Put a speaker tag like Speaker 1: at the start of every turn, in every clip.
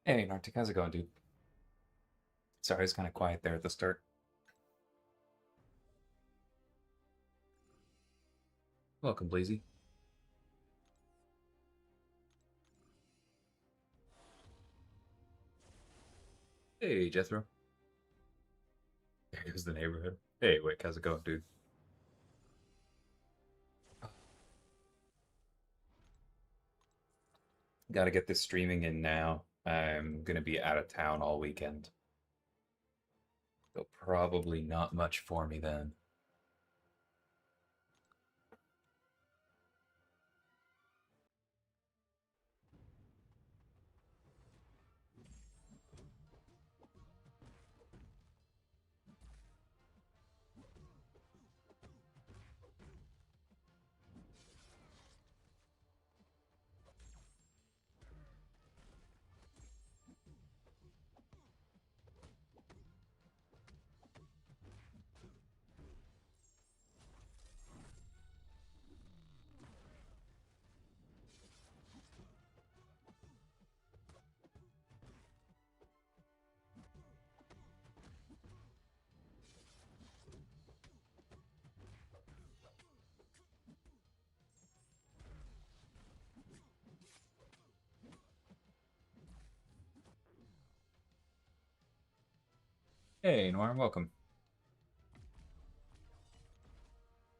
Speaker 1: Hey, Nartik, how's it going, dude? Sorry, I was kind of quiet there at the start. Welcome, Blazy. Hey, Jethro. There goes the neighborhood. Hey, Wick, how's it going, dude? Gotta get this streaming in now. I'm gonna be out of town all weekend. So probably not much for me then. Hey, Norm, welcome.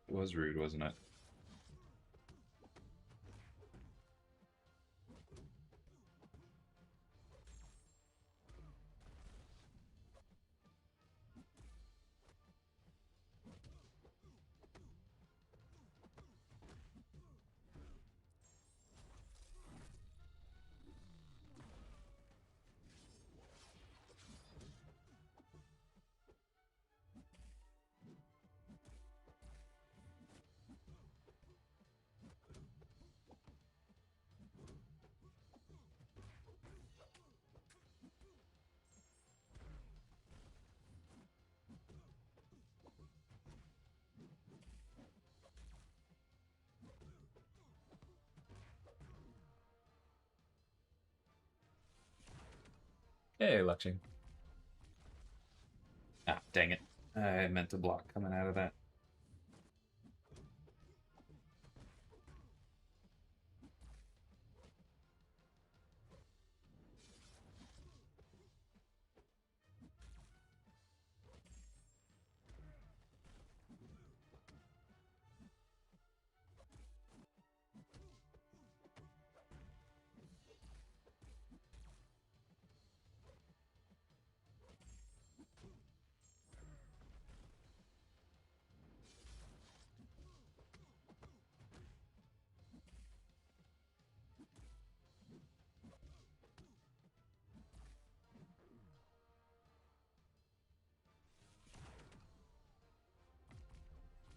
Speaker 1: It was rude, wasn't it? Hey, Luxing. Ah, dang it. I meant to block coming out of that.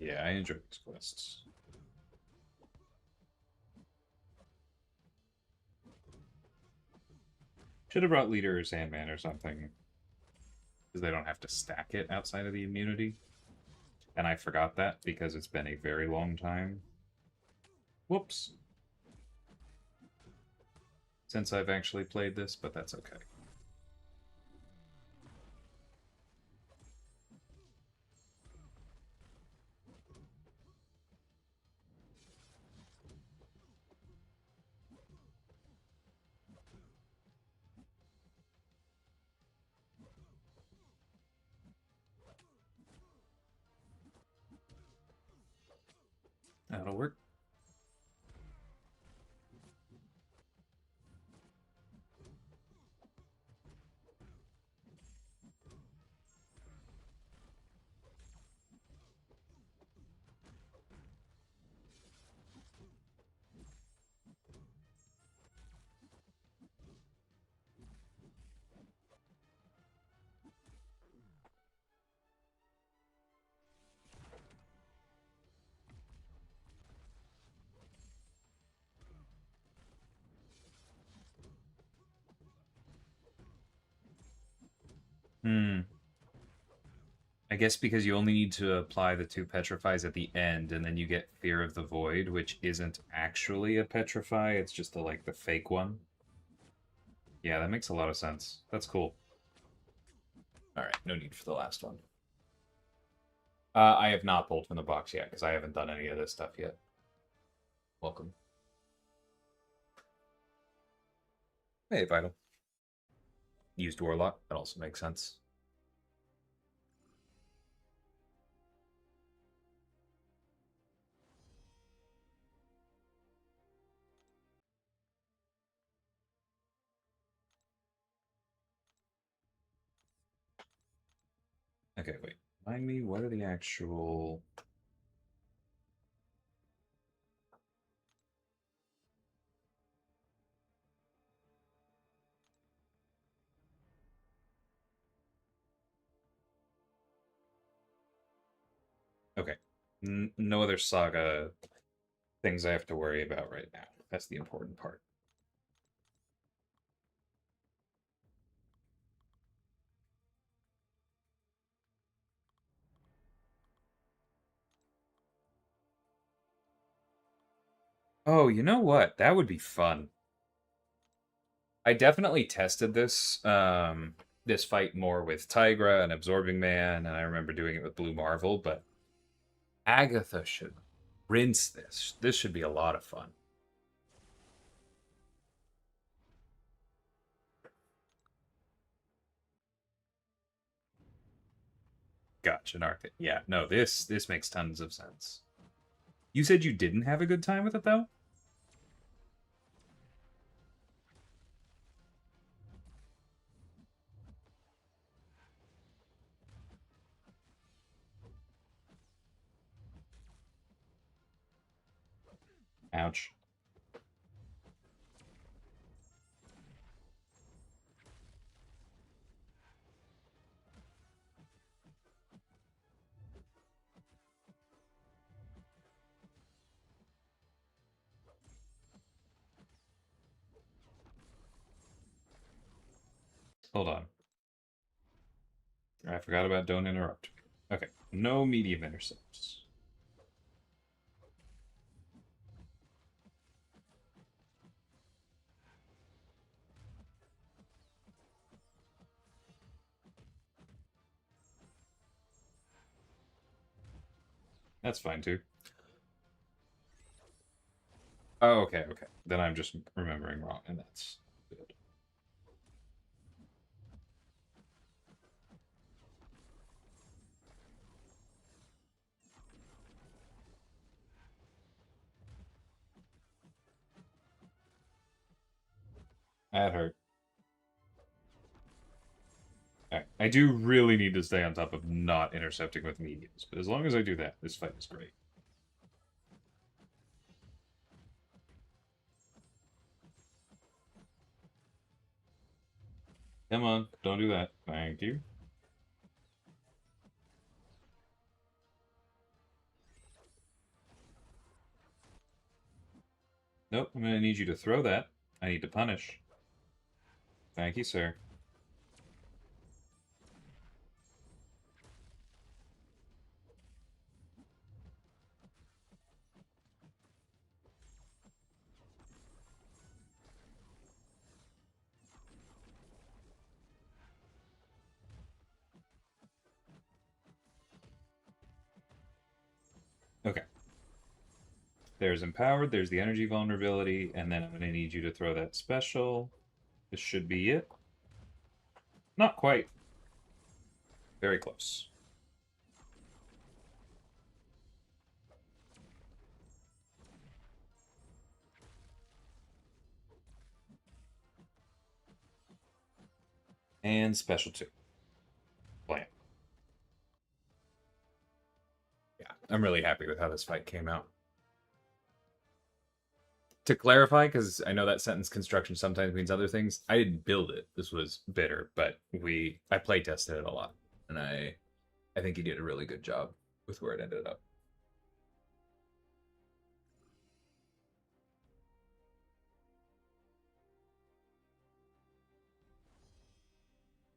Speaker 1: Yeah, I enjoy these quests. Should have brought Leader or Sandman or something, because they don't have to stack it outside of the immunity. And I forgot that because it's been a very long time. Whoops. Since I've actually played this, but that's okay. That'll work. Hmm. I guess because you only need to apply the 2 petrifies at the end, and then you get Fear of the Void, which isn't actually a petrify, it's just like the fake one. Yeah, that makes a lot of sense. That's cool. All right, no need for the last one. I have not pulled from the box yet because I haven't done any of this stuff yet. Welcome. Hey, Vital. Used Warlock. That also makes sense. Okay, wait. Remind me, what are the actual... Okay. No other saga things I have to worry about right now. That's the important part. Oh, you know what? That would be fun. I definitely tested this fight more with Tigra and Absorbing Man, and I remember doing it with Blue Marvel, but Agatha should rinse this. This should be a lot of fun. Gotcha, Narc. Yeah, no, this makes tons of sense. You said you didn't have a good time with it though? Ouch. Hold on. I forgot about don't interrupt. Okay, no medium intercepts. That's fine too. Oh, okay, okay. Then I'm just remembering wrong, and that's good. That hurt. Right. I do really need to stay on top of not intercepting with mediums, but as long as I do that, this fight is great. Come on, don't do that. Thank you. Nope, I'm gonna need you to throw that. I need to punish. Thank you, sir. Okay. There's Empowered, there's the energy vulnerability, and then I'm gonna need you to throw that special. This should be it. Not quite. Very close. And special 2. Blam. Yeah, I'm really happy with how this fight came out. To clarify, because I know that sentence construction sometimes means other things, I didn't build it. This was bitter, but I play tested it a lot, and I think he did a really good job with where it ended up.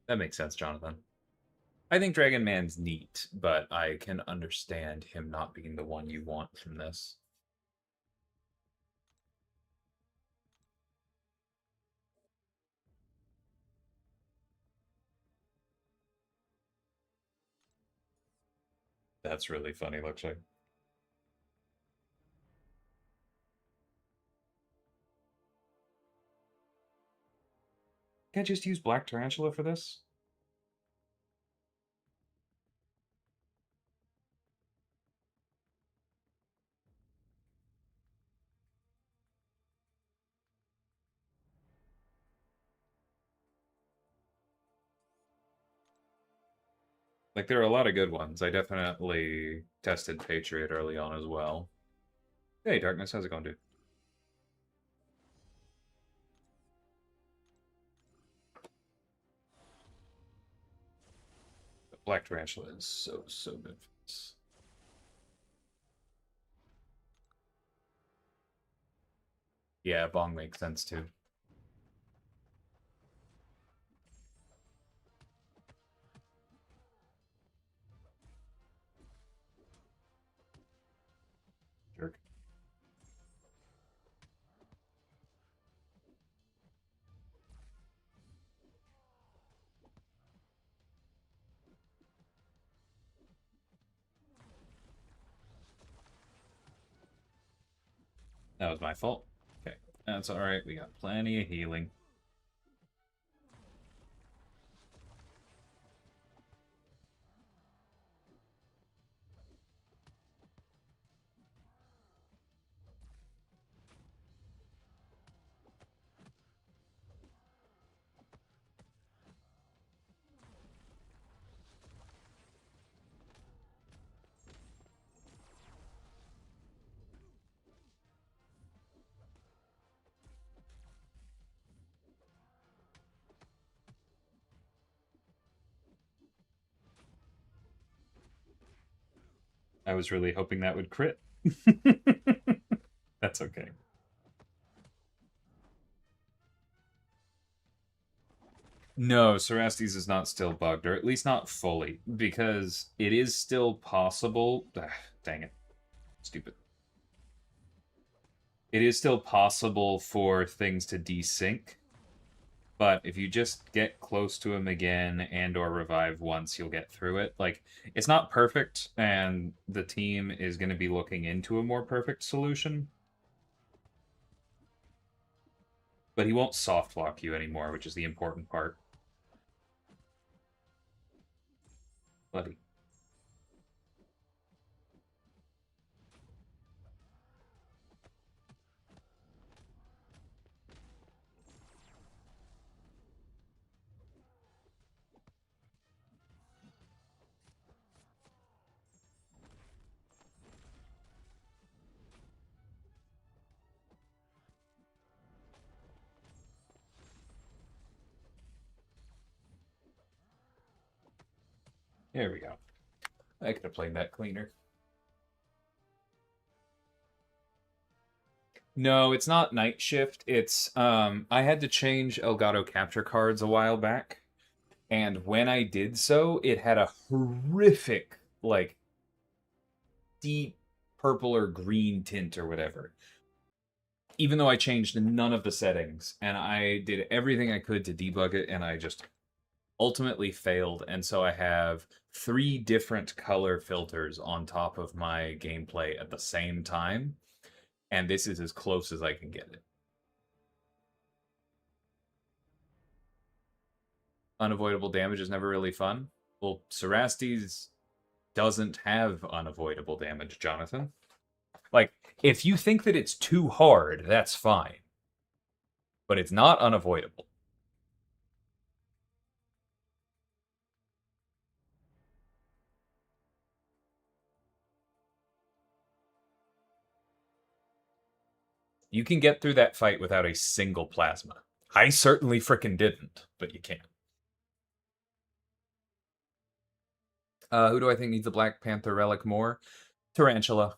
Speaker 1: That makes sense, Jonathan. I think Dragon Man's neat, but I can understand him not being the one you want from this. That's really funny, looks like. Can't I just use Black Tarantula for this? Like, there are a lot of good ones. I definitely tested Patriot early on as well. Hey, Darkness, how's it going, dude? Black Tarantula is so good for this. Yeah, Bong makes sense too. Jerk. That was my fault. Okay, that's alright. We got plenty of healing. I was really hoping that would crit. That's okay. No, Cerastes is not still bugged, or at least not fully, because it is still possible. Dang it. Stupid. It is still possible for things to desync, but if you just get close to him again and or revive once, you'll get through it. Like, it's not perfect, and the team is going to be looking into a more perfect solution. But he won't soft lock you anymore, which is the important part. Buddy. There we go. I could have played that cleaner. No, it's not Night Shift. It's I had to change Elgato capture cards a while back, and when I did so, it had a horrific, like, deep purple or green tint or whatever. Even though I changed none of the settings and I did everything I could to debug it, and I just ultimately failed. And so I have 3 different color filters on top of my gameplay at the same time, and this is as close as I can get it. Unavoidable damage is never really fun. Well, Cerastes doesn't have unavoidable damage, Jonathan. Like, if you think that it's too hard, that's fine. But it's not unavoidable. You can get through that fight without a single plasma. I certainly frickin' didn't, but you can. Who do I think needs the Black Panther relic more? Tarantula.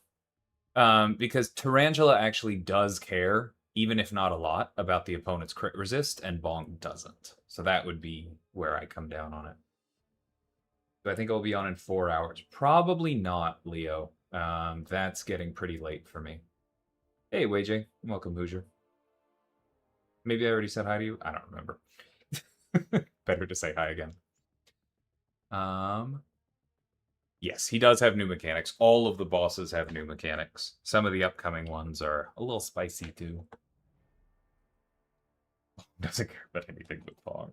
Speaker 1: Because Tarantula actually does care, even if not a lot, about the opponent's crit resist, and Bong doesn't. So that would be where I come down on it. Do I think I'll be on in 4 hours? Probably not, Leo. That's getting pretty late for me. Hey, WayJ. Welcome, Hoosier. Maybe I already said hi to you. I don't remember. Better to say hi again. Yes, he does have new mechanics. All of the bosses have new mechanics. Some of the upcoming ones are a little spicy too. Doesn't care about anything but fog.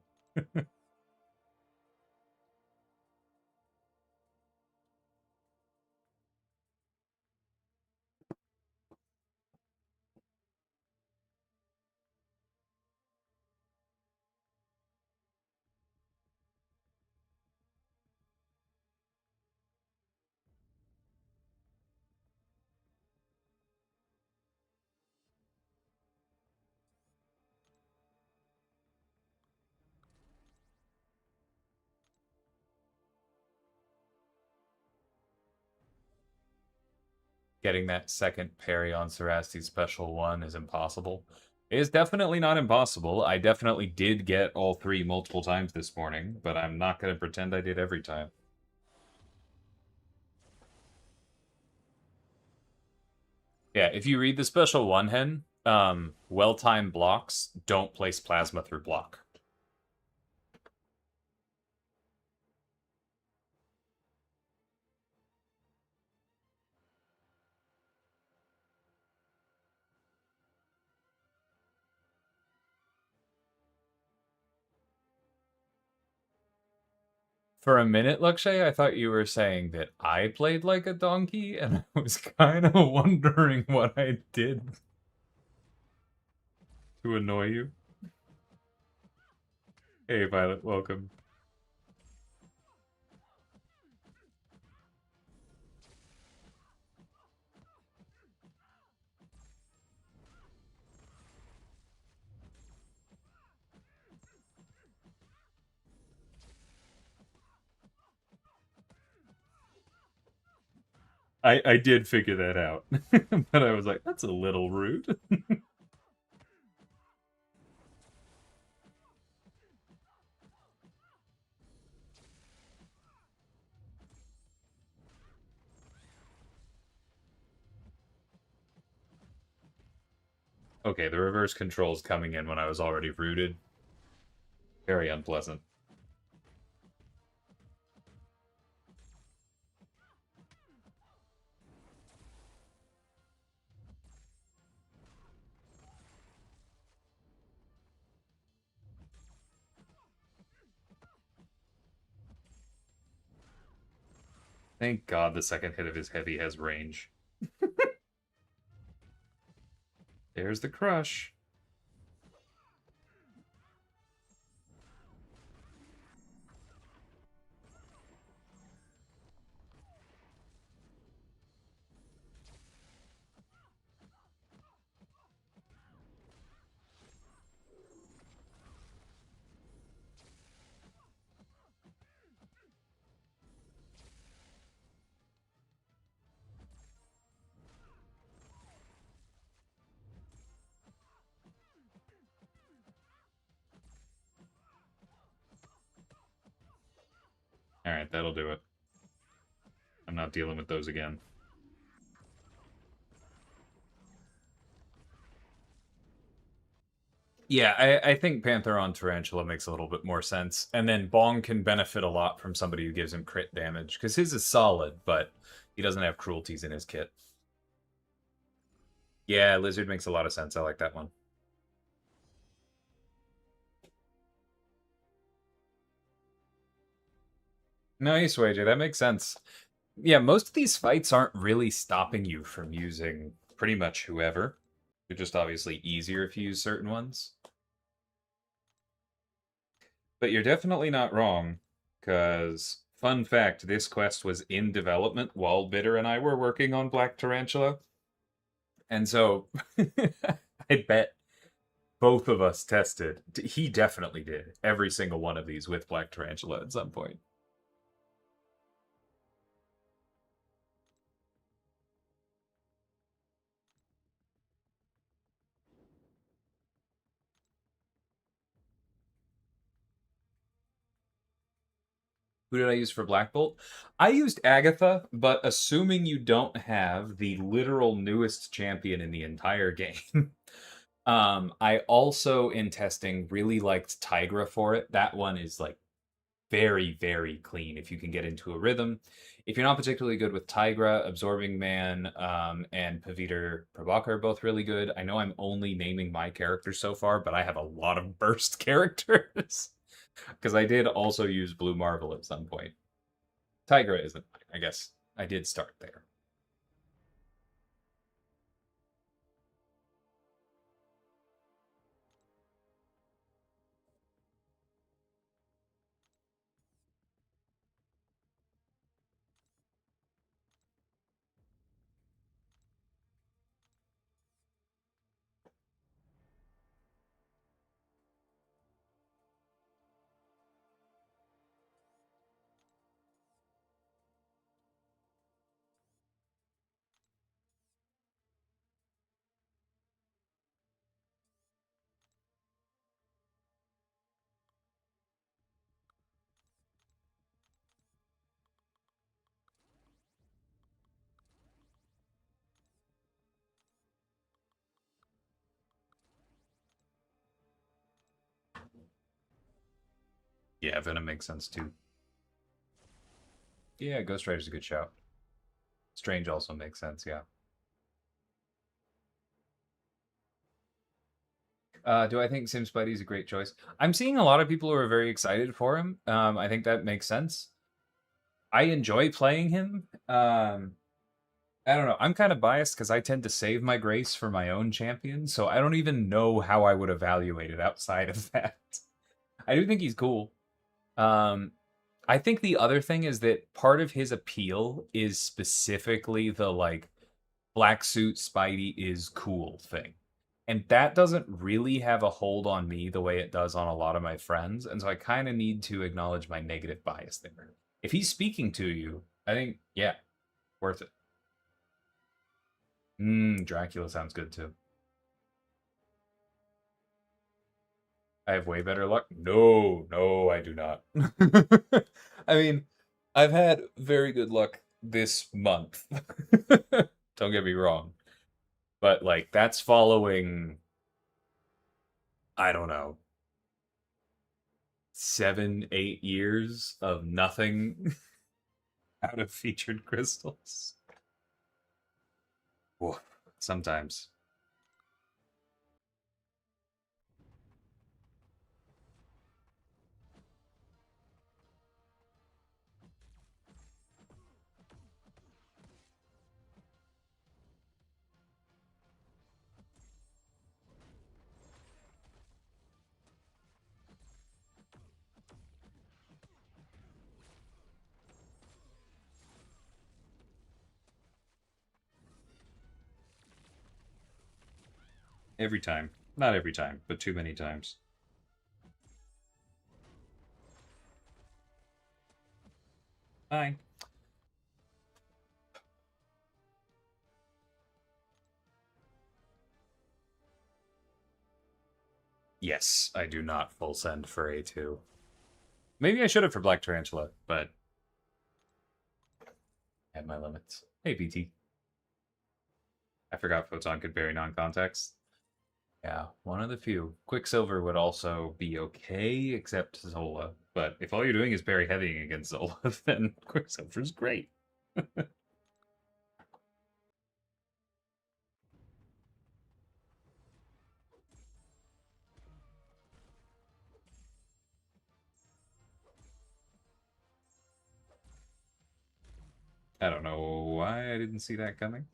Speaker 1: Getting that second parry on Serasti's special one is impossible. It is definitely not impossible. I definitely did get all three multiple times this morning, but I'm not going to pretend I did every time. Yeah, if you read the special one, Hen, well-timed blocks don't place plasma through block. For a minute, Lakshay, I thought you were saying that I played like a donkey, and I was kind of wondering what I did to annoy you. Hey, Violet, welcome. I did figure that out, but I was like, that's a little rude. Okay, the reverse control's coming in when I was already rooted. Very unpleasant. Thank God the second hit of his heavy has range. There's the crush. Alright, that'll do it. I'm not dealing with those again. Yeah, I think Panther on Tarantula makes a little bit more sense. And then Bong can benefit a lot from somebody who gives him crit damage, because his is solid, but he doesn't have cruelties in his kit. Yeah, Lizard makes a lot of sense. I like that one. Nice, Wager. That makes sense. Yeah, most of these fights aren't really stopping you from using pretty much whoever. They're just obviously easier if you use certain ones. But you're definitely not wrong, because, fun fact, this quest was in development while Bitter and I were working on Black Tarantula. And so, I bet both of us tested. He definitely did every single one of these with Black Tarantula at some point. Who did I use for Black Bolt? I used Agatha, but assuming you don't have the literal newest champion in the entire game. I also, in testing, really liked Tigra for it. That one is like very, very clean if you can get into a rhythm. If you're not particularly good with Tigra, Absorbing Man, and Paviter Prabhakar are both really good. I know I'm only naming my characters so far, but I have a lot of burst characters. Because I did also use Blue Marvel at some point. Tigra isn't, I guess. I did start there. Yeah, Venom makes sense too. Yeah, Ghost Rider's a good shout. Strange also makes sense, yeah. Do I think Sim Spidey is a great choice? I'm seeing a lot of people who are very excited for him. I think that makes sense. I enjoy playing him. I don't know. I'm kind of biased because I tend to save my grace for my own champion, so I don't even know how I would evaluate it outside of that. I do think he's cool. Um, I think the other thing is that part of his appeal is specifically the like black suit Spidey is cool thing. And that doesn't really have a hold on me the way it does on a lot of my friends. And so I kind of need to acknowledge my negative bias there. If he's speaking to you, I think, yeah, worth it. Dracula sounds good too. I have way better luck. No, no, I do not. I mean, I've had very good luck this month. Don't get me wrong. But like that's following, I don't know, 7, 8 years of nothing out of featured crystals. Whoa, sometimes. Every time. Not every time, but too many times. Fine. Yes, I do not full send for A2. Maybe I should have for Black Tarantula, but I have my limits. Hey, BT. I forgot Photon could bury non-context. Yeah, one of the few. Quicksilver would also be okay, except Zola. But if all you're doing is bury heavying against Zola, then Quicksilver's great. I don't know why I didn't see that coming.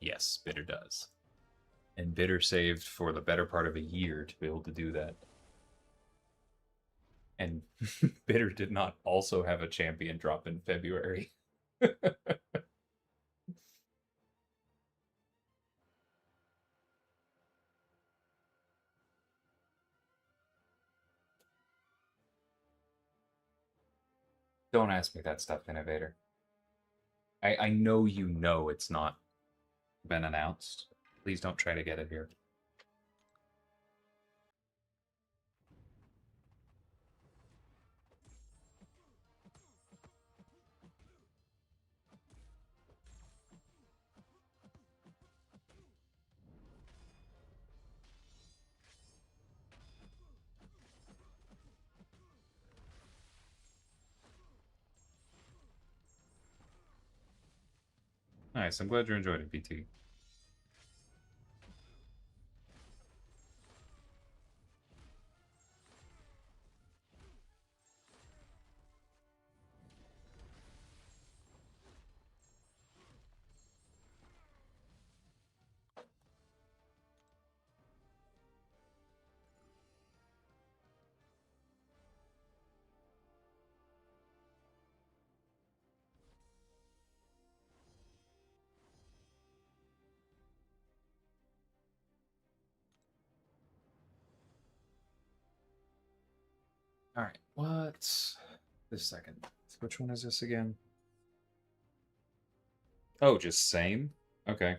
Speaker 1: Yes, Bitter does. And Bitter saved for the better part of a year to be able to do that. And Bitter did not also have a champion drop in February. Don't ask me that stuff, Innovator. I know you know it's not been announced. Please don't try to get it here. Nice. I'm glad you enjoyed it, BT. All right. What's this second? Which one is this again? Oh, just same? Okay.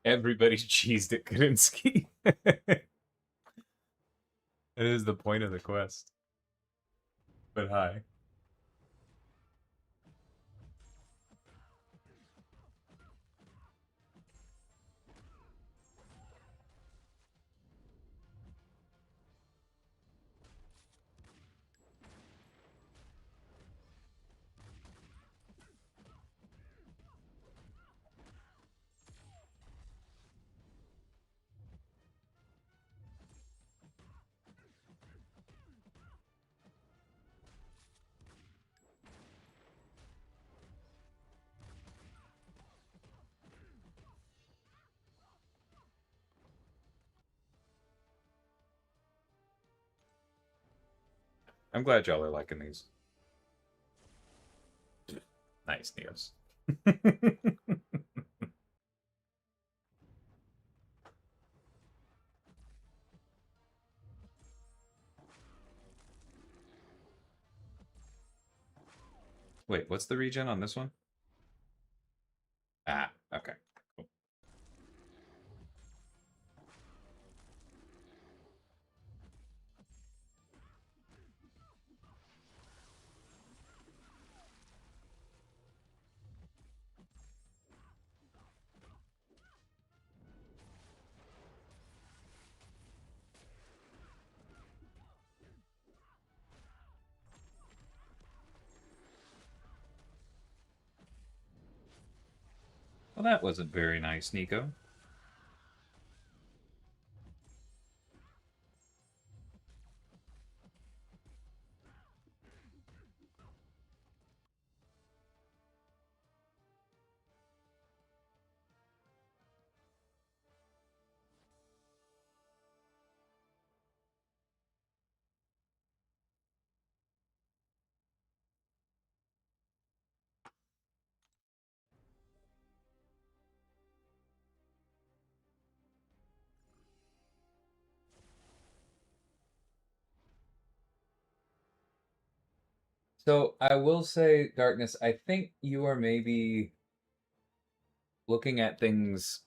Speaker 1: Everybody cheesed at Karinsky. It is the point of the quest. But hi. I'm glad y'all are liking these. Nice, Neos. Wait, what's the regen on this one? Ah, okay. Cool. Well, that wasn't very nice, Nico. So I will say, Darkness, I think you are maybe looking at things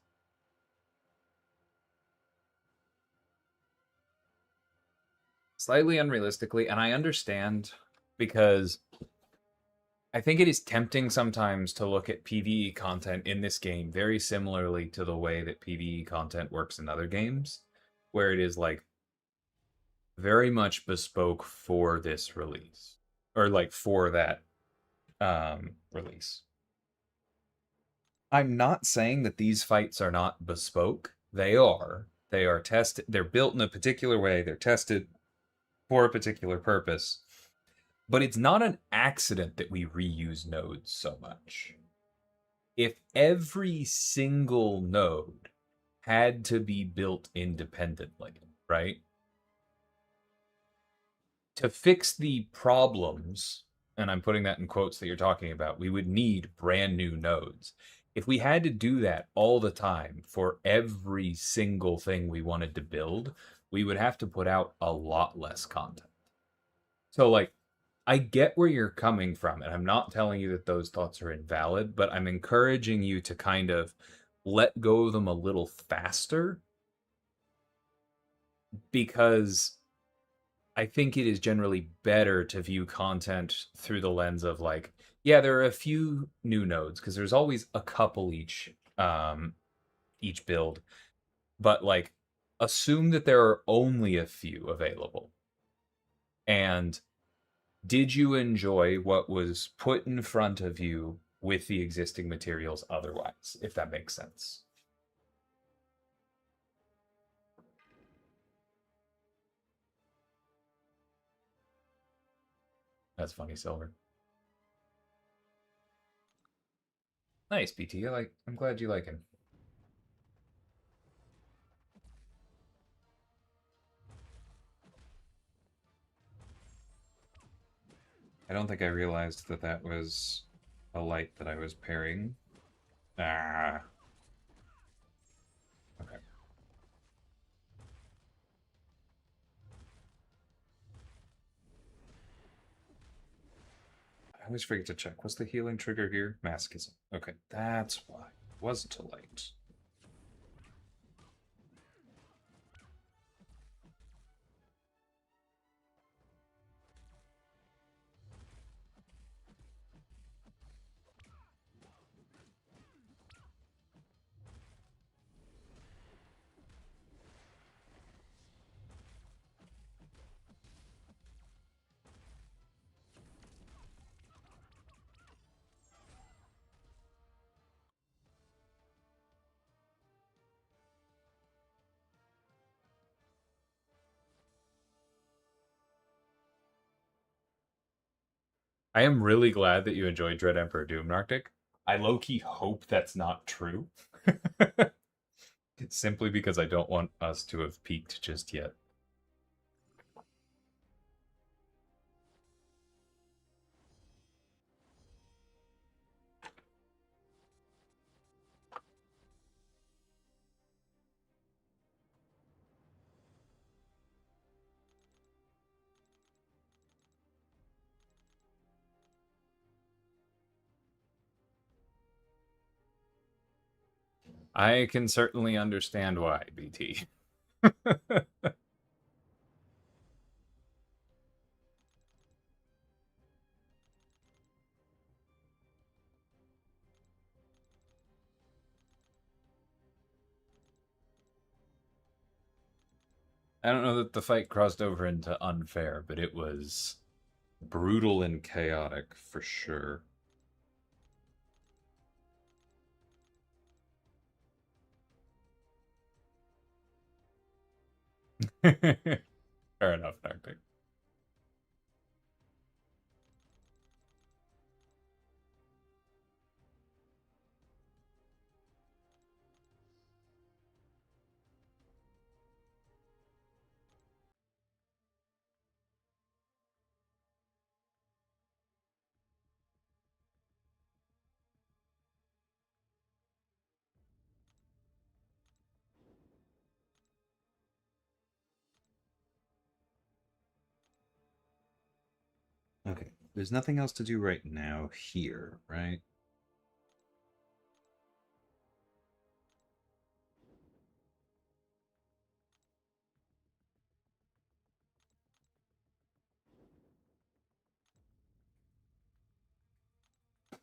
Speaker 1: slightly unrealistically, and I understand because I think it is tempting sometimes to look at PvE content in this game very similarly to the way that PvE content works in other games, where it is like very much bespoke for this release or like for that release. I'm not saying that these fights are not bespoke. They are. They are tested. They're built in a particular way. They're tested for a particular purpose. But it's not an accident that we reuse nodes so much. If every single node had to be built independently, right? To fix the problems, and I'm putting that in quotes that you're talking about, we would need brand new nodes. If we had to do that all the time for every single thing we wanted to build, we would have to put out a lot less content. So, like, I get where you're coming from, and I'm not telling you that those thoughts are invalid, but I'm encouraging you to kind of let go of them a little faster because I think it is generally better to view content through the lens of like, yeah, there are a few new nodes because there's always a couple each build, but like assume that there are only a few available. And did you enjoy what was put in front of you with the existing materials otherwise, if that makes sense? That's funny, Silver. Nice, BT. I'm glad you like him. I don't think I realized that that was a light that I was pairing. Ah. Okay. I always forget to check. What's the healing trigger here? Masochism. Okay, that's why. It wasn't a light. I am really glad that you enjoyed Dread Emperor Doom, Arctic. I low-key hope that's not true. Simply because I don't want us to have peaked just yet. I can certainly understand why, BT. I don't know that the fight crossed over into unfair, but it was brutal and chaotic for sure. Fair enough, Arctic. Okay. There's nothing else to do right now here, right?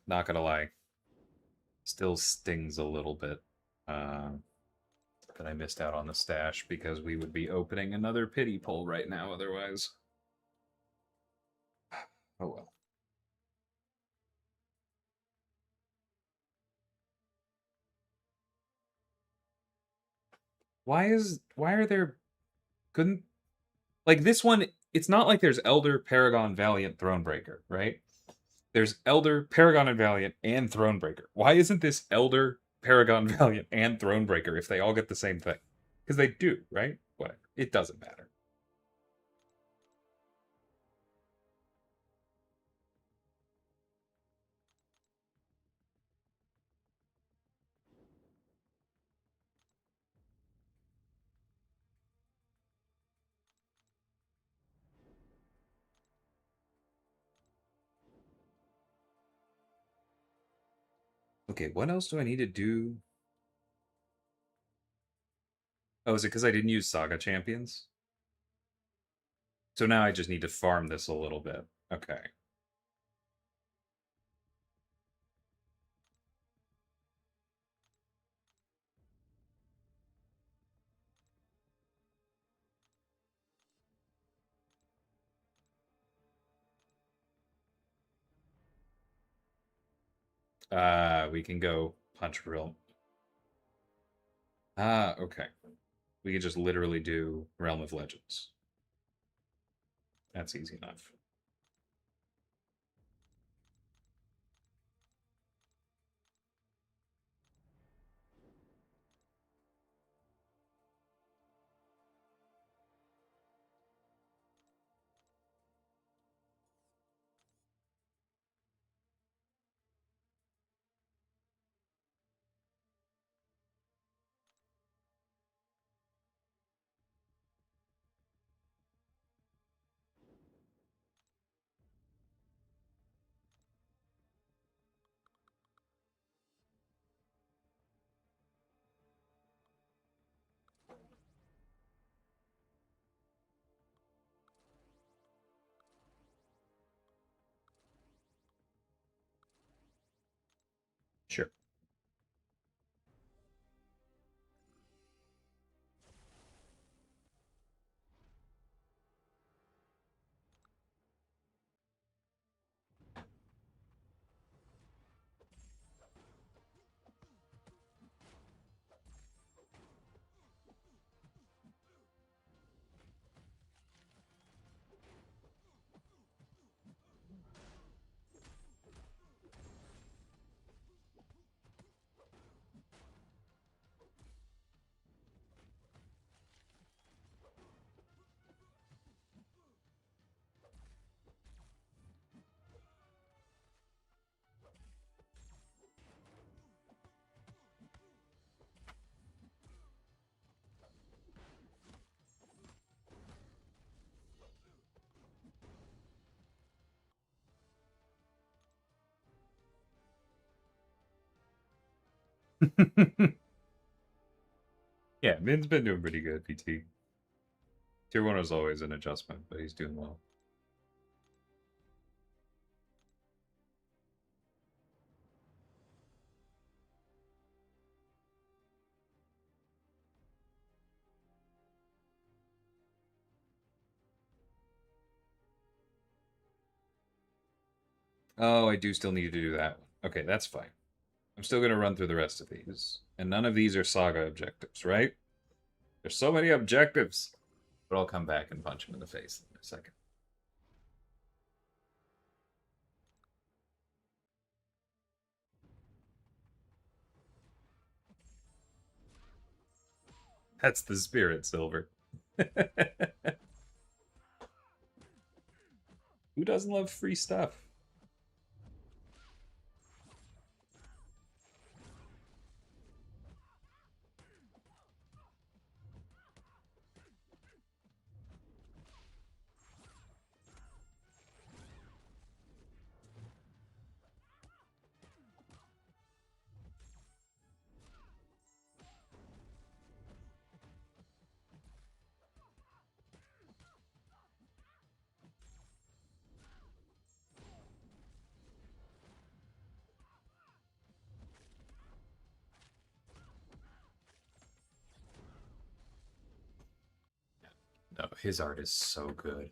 Speaker 1: Not gonna lie. Still stings a little bit that I missed out on the stash because we would be opening another pity poll right now otherwise. Oh well. Why are there couldn't like this one, it's not like there's Elder, Paragon, Valiant, Thronebreaker, right? There's Elder, Paragon, and Valiant, and Thronebreaker. Why isn't this Elder, Paragon, Valiant, and Thronebreaker if they all get the same thing? Because they do, right? Whatever. It doesn't matter. Okay, what else do I need to do? Oh, is it because I didn't use Saga Champions? So now I just need to farm this a little bit. Okay. We can go punch real. Okay. We can just literally do Realm of Legends. That's easy enough. Sure. Yeah, Min's been doing pretty good, PT. Tier 1 was always an adjustment, but he's doing well. Oh, I do still need to do that one. Okay, that's fine. I'm still going to run through the rest of these. And none of these are saga objectives, right? There's so many objectives. But I'll come back and punch him in the face in a second. That's the spirit, Silver. Who doesn't love free stuff? No, his art is so good.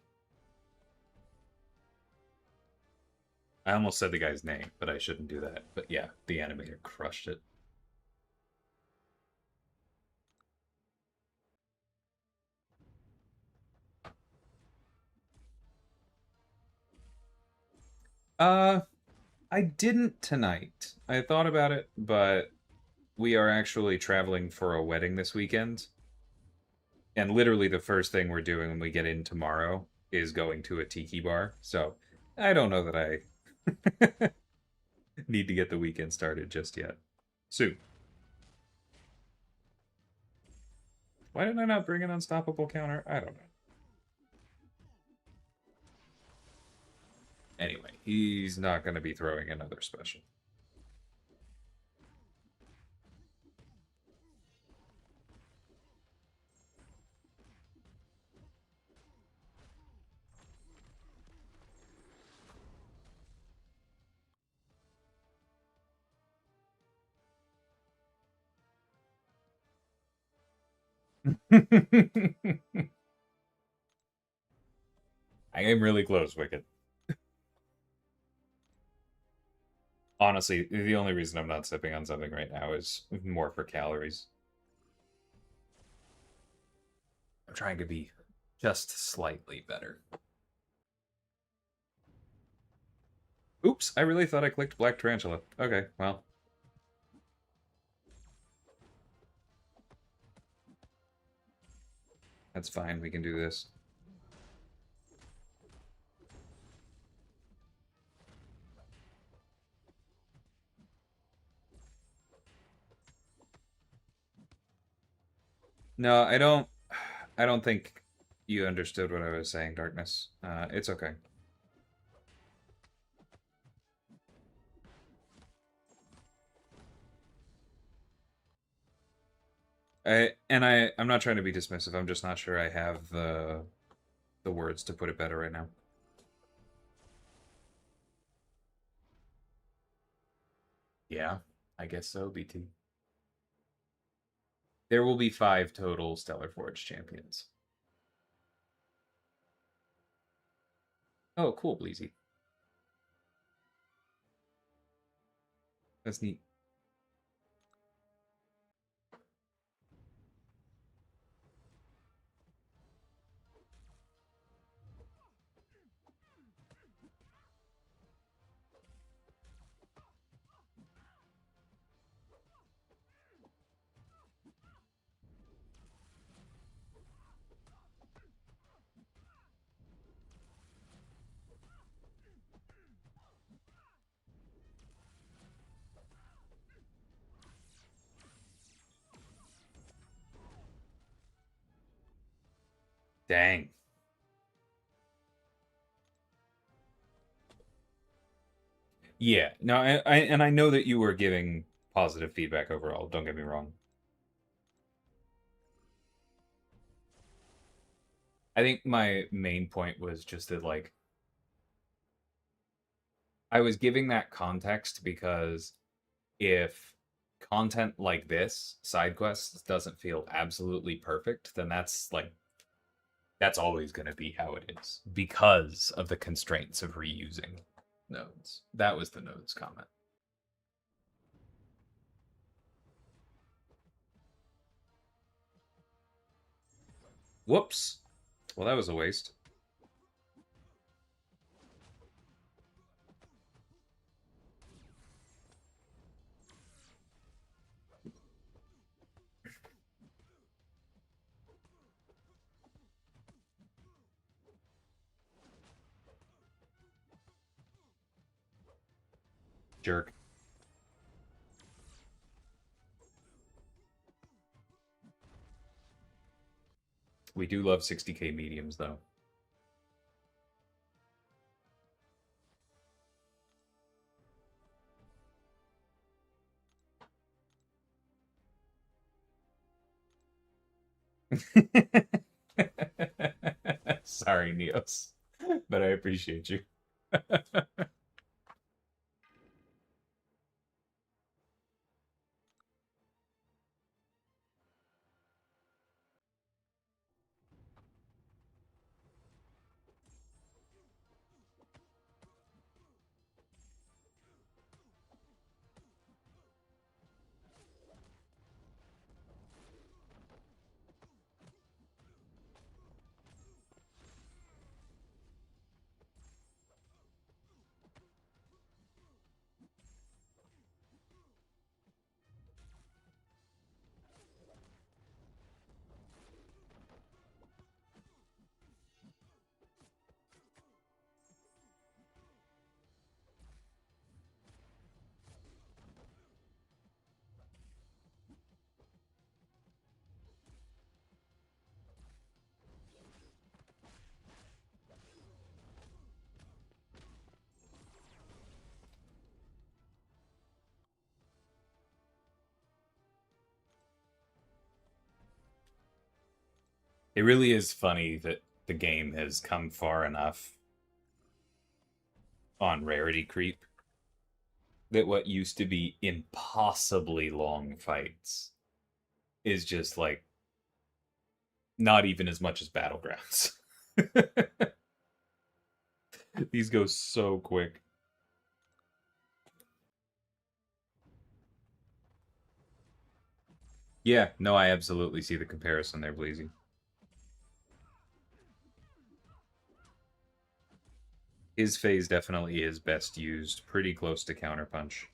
Speaker 1: I almost said the guy's name, but I shouldn't do that. But yeah, the animator crushed it. Uh, I didn't tonight. I thought about it, but we are actually traveling for a wedding this weekend. And literally the first thing we're doing when we get in tomorrow is going to a tiki bar. So I don't know that I need to get the weekend started just yet. Soon. Why did I not bring an unstoppable counter? I don't know. Anyway, he's not going to be throwing another special. I am really close, Wicked. Honestly, the only reason I'm not sipping on something right now is more for calories. I'm trying to be just slightly better. Oops, I really thought I clicked Black Tarantula. Okay, well. That's fine, we can do this. No, I don't think you understood what I was saying, Darkness. It's okay. I'm not trying to be dismissive. I'm just not sure I have the words to put it better right now. Yeah, I guess so, BT. There will be 5 total Stellar Forge champions. Oh, cool, Bleezy. That's neat. Dang. Yeah, no, I know that you were giving positive feedback overall. Don't get me wrong. I think my main point was just that, like, I was giving that context because if content like this, side quests, doesn't feel absolutely perfect, then that's always going to be how it is because of the constraints of reusing nodes. That was the nodes comment. Whoops. Well, that was a waste. Jerk. We do love 60k mediums, though. Sorry, Neos, but I appreciate you. It really is funny that the game has come far enough on rarity creep that what used to be impossibly long fights is just like not even as much as Battlegrounds. These go so quick. Yeah, no, I absolutely see the comparison there, Bleezy. His phase definitely is best used, pretty close to Counterpunch.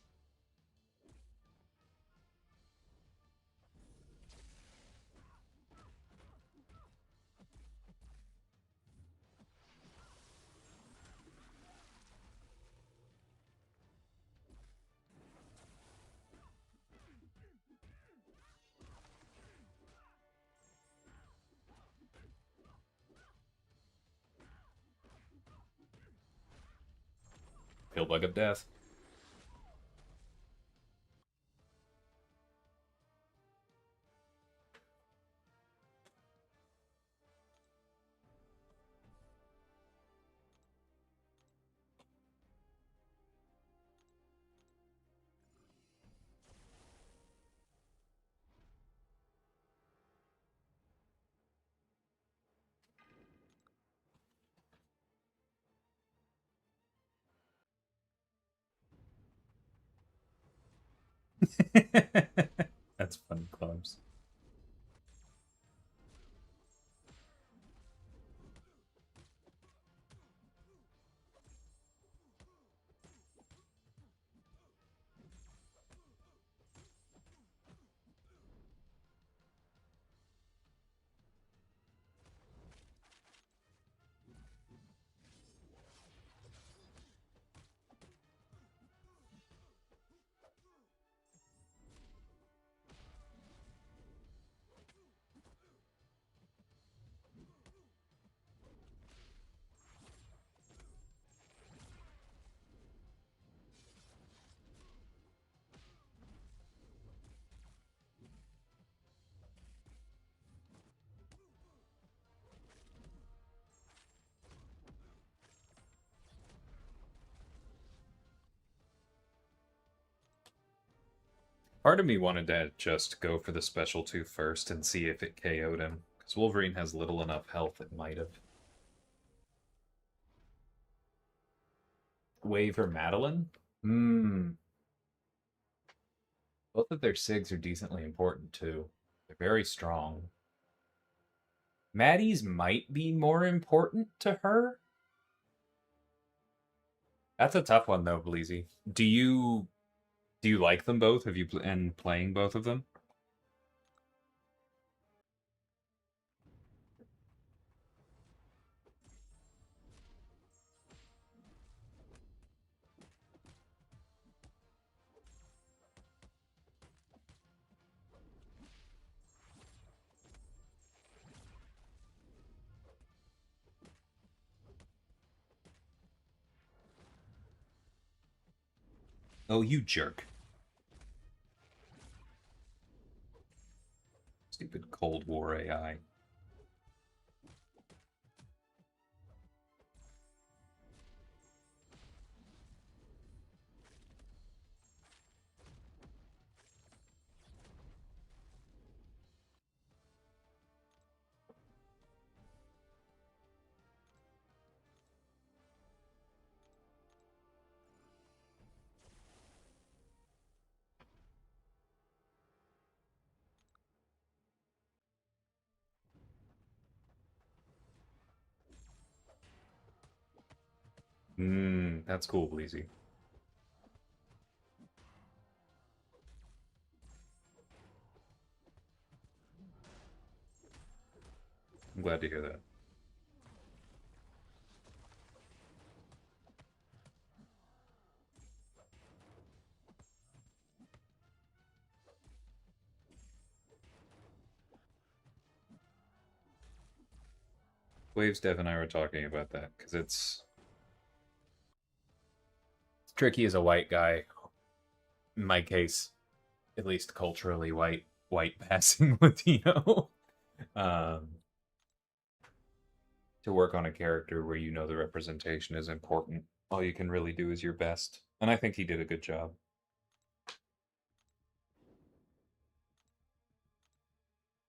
Speaker 1: Pillbug of Death. That's fun, clubs. Part of me wanted to just go for the special 2 first and see if it KO'd him, because Wolverine has little enough health it might have. Wave or Madeline? Both of their SIGs are decently important, too. They're very strong. Maddie's might be more important to her? That's a tough one, though, Bleezy. Do you like them both? Have you been playing both of them? Oh, you jerk. Stupid Cold War AI. That's cool, Bleezy. I'm glad to hear that. Waves Dev and I were talking about that, because it's tricky as a white guy. In my case, at least culturally white passing Latino. um, to work on a character where you know the representation is important. All you can really do is your best. And I think he did a good job.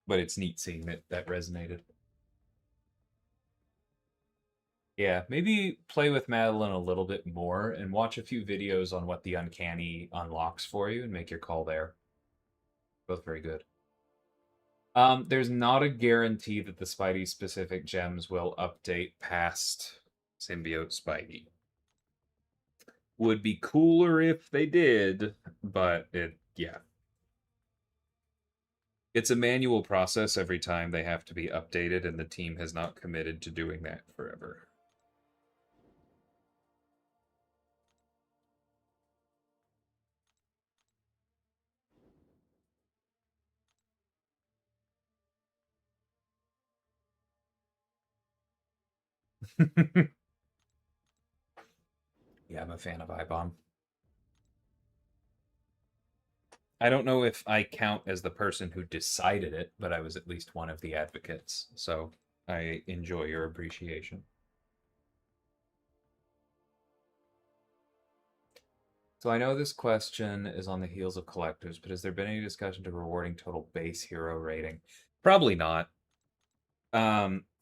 Speaker 1: But it's neat seeing that resonated. Yeah, maybe play with Madeline a little bit more and watch a few videos on what the uncanny unlocks for you and make your call there. Both very good. There's not a guarantee that the Spidey specific gems will update past Symbiote Spidey. Would be cooler if they did, but yeah. It's a manual process every time they have to be updated, and the team has not committed to doing that forever. Yeah, I'm a fan of iBomb. I don't know if I count as the person who decided it, but I was at least one of the advocates, so I enjoy your appreciation. So I know this question is on the heels of collectors, but has there been any discussion to rewarding total base hero rating? Probably not.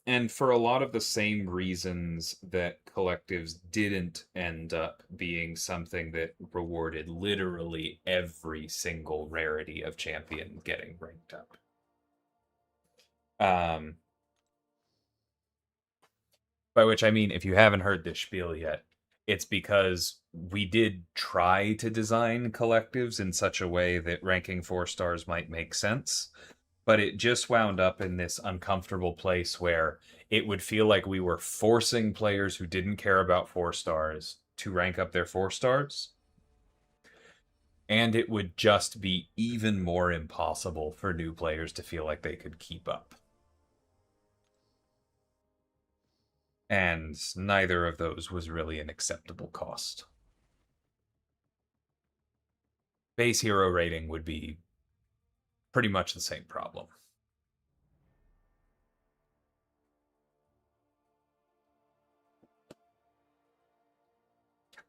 Speaker 1: And for a lot of the same reasons that collectives didn't end up being something that rewarded literally every single rarity of champion getting ranked up. By which I mean, if you haven't heard this spiel yet, it's because we did try to design collectives in such a way that ranking 4 stars might make sense, but it just wound up in this uncomfortable place where it would feel like we were forcing players who didn't care about 4 stars to rank up their 4 stars. And it would just be even more impossible for new players to feel like they could keep up. And neither of those was really an acceptable cost. Base hero rating would be pretty much the same problem.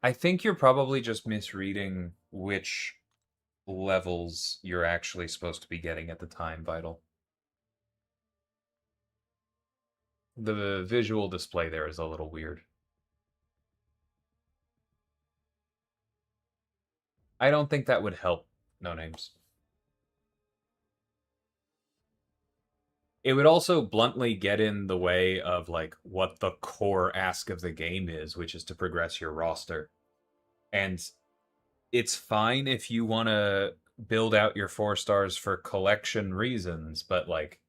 Speaker 1: I think you're probably just misreading which levels you're actually supposed to be getting at the time, Vital. The visual display there is a little weird. I don't think that would help No Names. It would also bluntly get in the way of like what the core ask of the game is, which is to progress your roster. And it's fine if you want to build out your 4 stars for collection reasons, but like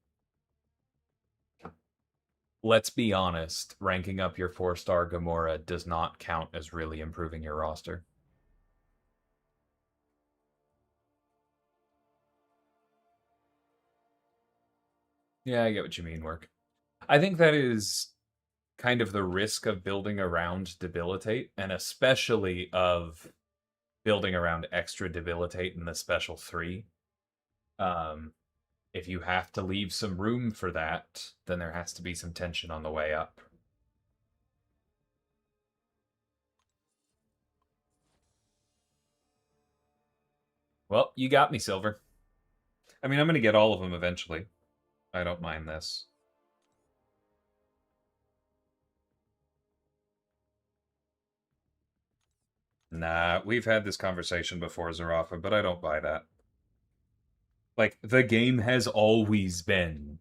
Speaker 1: let's be honest, ranking up your 4-star Gamora does not count as really improving your roster. Yeah, I get what you mean, Work. I think that is kind of the risk of building around Debilitate, and especially of building around extra Debilitate in the special 3. If you have to leave some room for that, then there has to be some tension on the way up. Well, you got me, Silver. I mean, I'm going to get all of them eventually. I don't mind this. Nah, we've had this conversation before, Zarafa, but I don't buy that. Like, the game has always been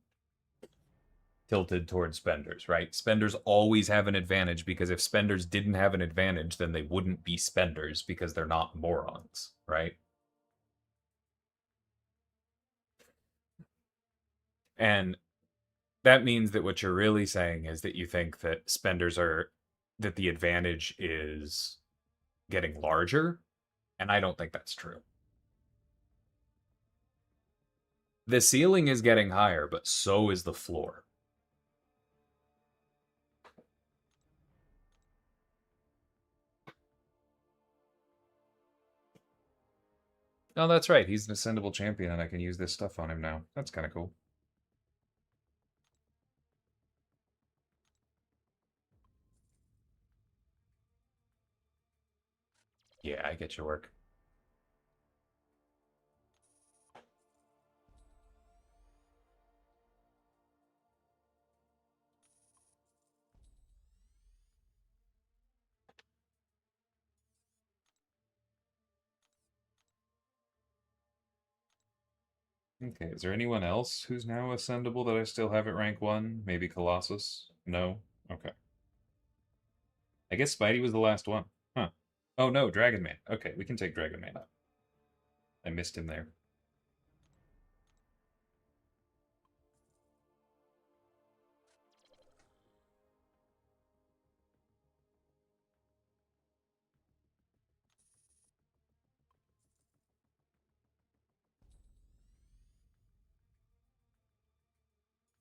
Speaker 1: tilted towards spenders, right? Spenders always have an advantage because if spenders didn't have an advantage, then they wouldn't be spenders because they're not morons, right? And that means that what you're really saying is that you think that spenders are, that the advantage is getting larger, and I don't think that's true. The ceiling is getting higher, but so is the floor. Oh, that's right. He's an ascendable champion, and I can use this stuff on him now. That's kind of cool. Yeah, I get your work. Okay, is there anyone else who's now ascendable that I still have at rank 1? Maybe Colossus? No? Okay. I guess Spidey was the last one. Huh. Oh no, Dragon Man. Okay, we can take Dragon Man up. I missed him there.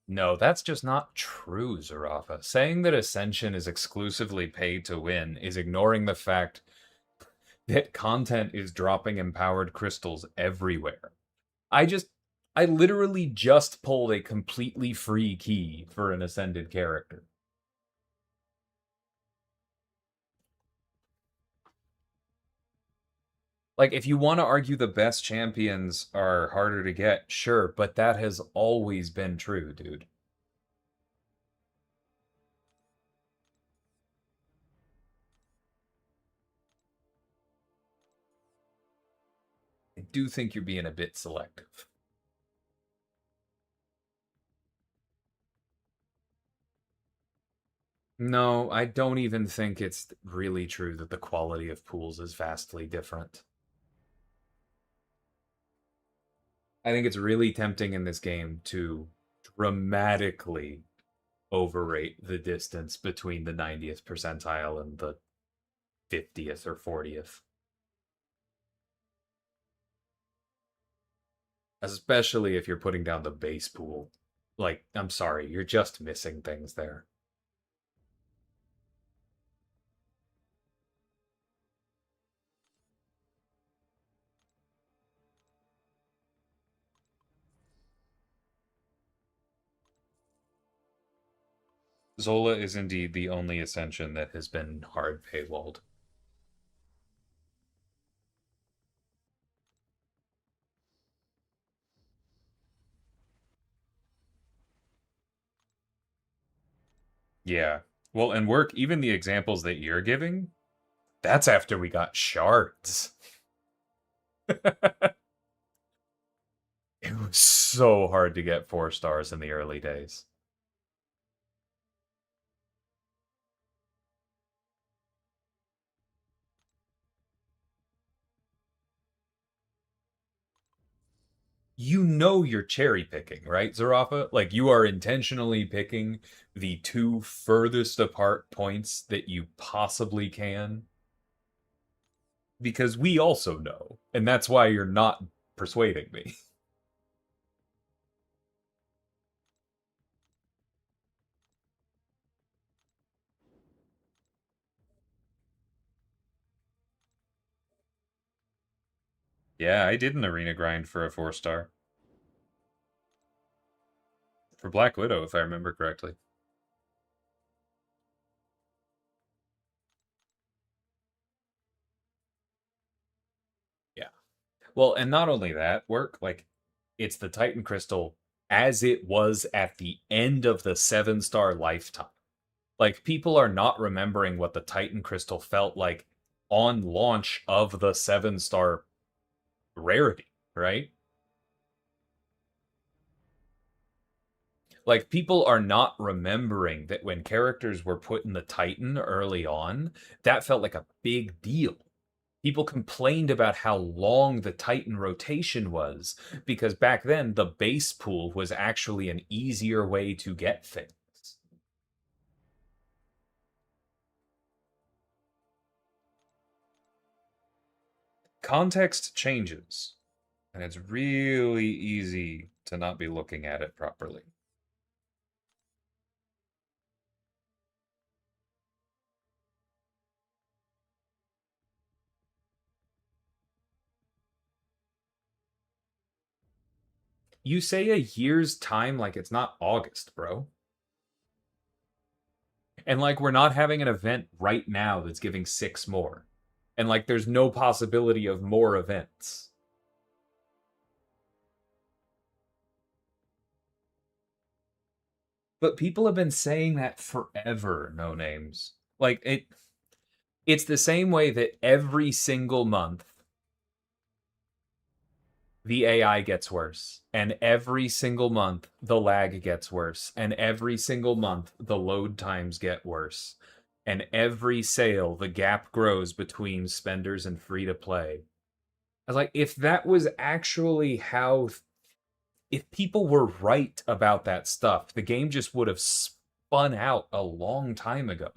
Speaker 1: No, that's just not true, Zarafa. Saying that Ascension is exclusively pay to win is ignoring the fact that content is dropping empowered crystals everywhere. I just, I literally just pulled a completely free key for an ascended character. Like, if you want to argue the best champions are harder to get, sure, but that has always been true, dude. I do think you're being a bit selective. No, I don't even think it's really true that the quality of pools is vastly different. I think it's really tempting in this game to dramatically overrate the distance between the 90th percentile and the 50th or 40th. Especially if you're putting down the base pool. Like, I'm sorry, you're just missing things there. Zola is indeed the only ascension that has been hard paywalled. Yeah. Well, and work, even the examples that you're giving, that's after we got shards. It was so hard to get 4 stars in the early days. You know you're cherry picking, right, Zarafa? Like you are intentionally picking the two furthest apart points that you possibly can. Because we also know, and that's why you're not persuading me. Yeah, I did an arena grind for a 4 star. For Black Widow, if I remember correctly. Yeah. Well, and not only that, work, like, it's the Titan Crystal as it was at the end of the 7 star lifetime. Like, people are not remembering what the Titan Crystal felt like on launch of the 7 star rarity, right? Like, people are not remembering that when characters were put in the Titan early on, that felt like a big deal. People complained about how long the Titan rotation was because back then the base pool was actually an easier way to get things. Context changes, and it's really easy to not be looking at it properly. You say a year's time like it's not August, bro. And like we're not having an event right now that's giving 6 more.
Speaker 2: And like there's no possibility of more events. But people have been saying that forever, no names. Like it's the same way that every single month the AI gets worse, and every single month the lag gets worse, and every single month the load times get worse, and every sale the gap grows between spenders and free to play. I was like, if that was actually how, if people were right about that stuff, the game just would have spun out a long time ago.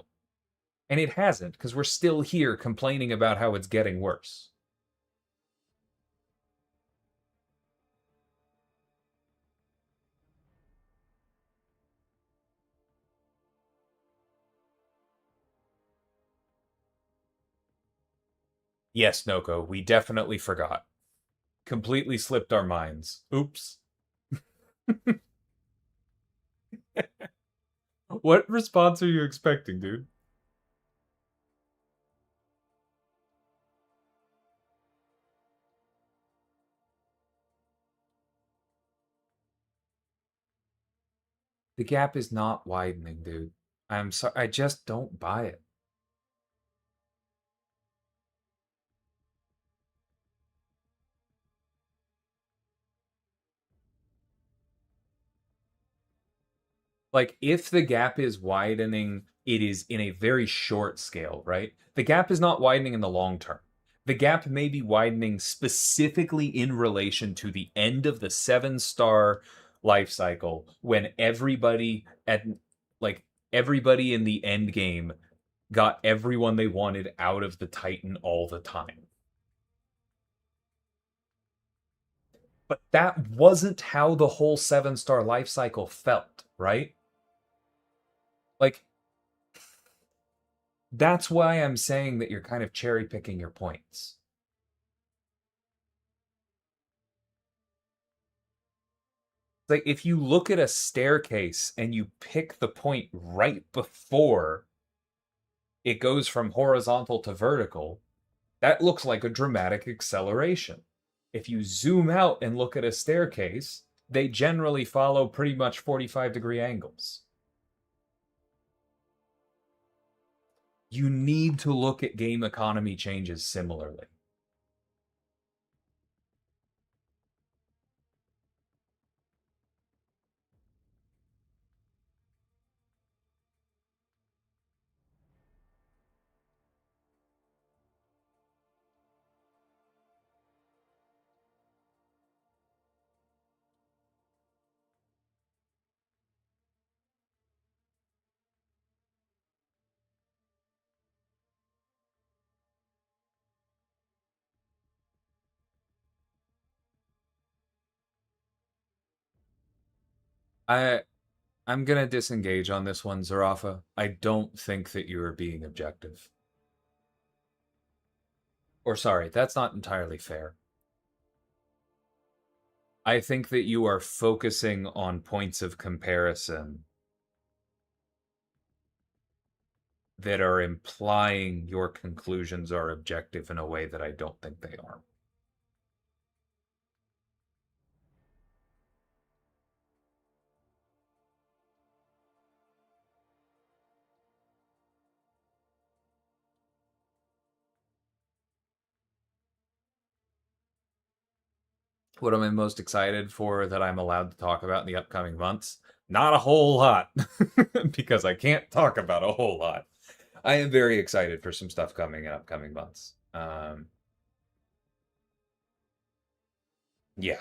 Speaker 2: And it hasn't, because we're still here complaining about how it's getting worse. Yes, Noko, we definitely forgot. Completely slipped our minds. Oops. What response are you expecting, dude? The gap is not widening, dude. I'm sorry. I just don't buy it. Like, if the gap is widening, it is in a very short scale, right? The gap is not widening in the long term. The gap may be widening specifically in relation to the end of the 7-star life cycle when everybody at like everybody in the end game got everyone they wanted out of the Titan all the time. But that wasn't how the whole 7-star life cycle felt, right? Like, that's why I'm saying that you're kind of cherry picking your points. Like, if you look at a staircase and you pick the point right before it goes from horizontal to vertical, that looks like a dramatic acceleration. If you zoom out and look at a staircase, they generally follow pretty much 45-degree angles. You need to look at game economy changes similarly. I I'm gonna disengage on this one, Zarafa. I don't think that you are being objective. Or sorry, that's not entirely fair. I think that you are focusing on points of comparison that are implying your conclusions are objective in a way that I don't think they are. What am I most excited for that I'm allowed to talk about in the upcoming months? Not a whole lot, because I can't talk about a whole lot. I am very excited for some stuff coming in upcoming months. Yeah,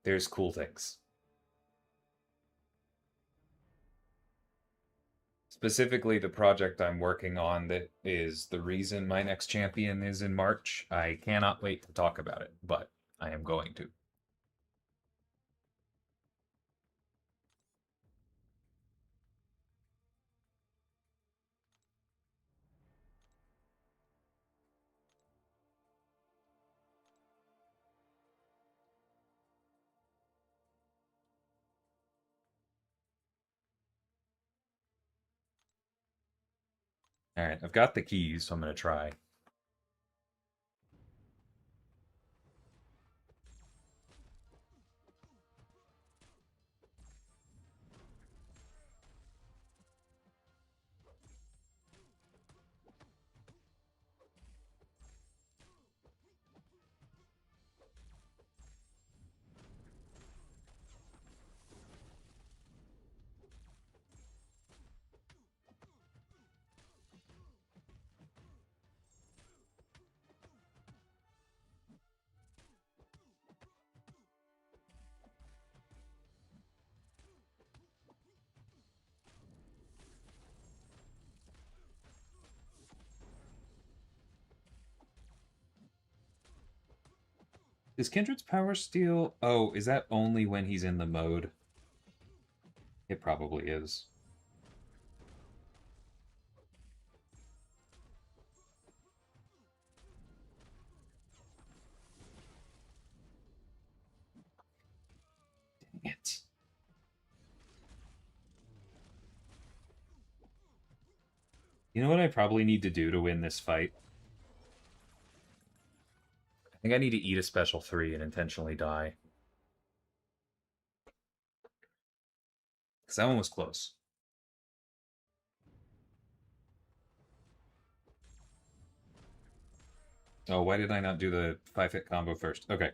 Speaker 2: there's cool things. Specifically, the project I'm working on that is the reason my next champion is in March. I cannot wait to talk about it, but I am going to. All right, I've got the keys, so I'm going to try.
Speaker 1: Is Kindred's power steal? Oh, is that only when he's in the mode? It probably is. Dang it. You know what I probably need to do to win this fight?
Speaker 2: I think I need to eat a special 3 and intentionally die. Because that one was close.
Speaker 1: Oh, why did I not do the 5-hit combo first? Okay.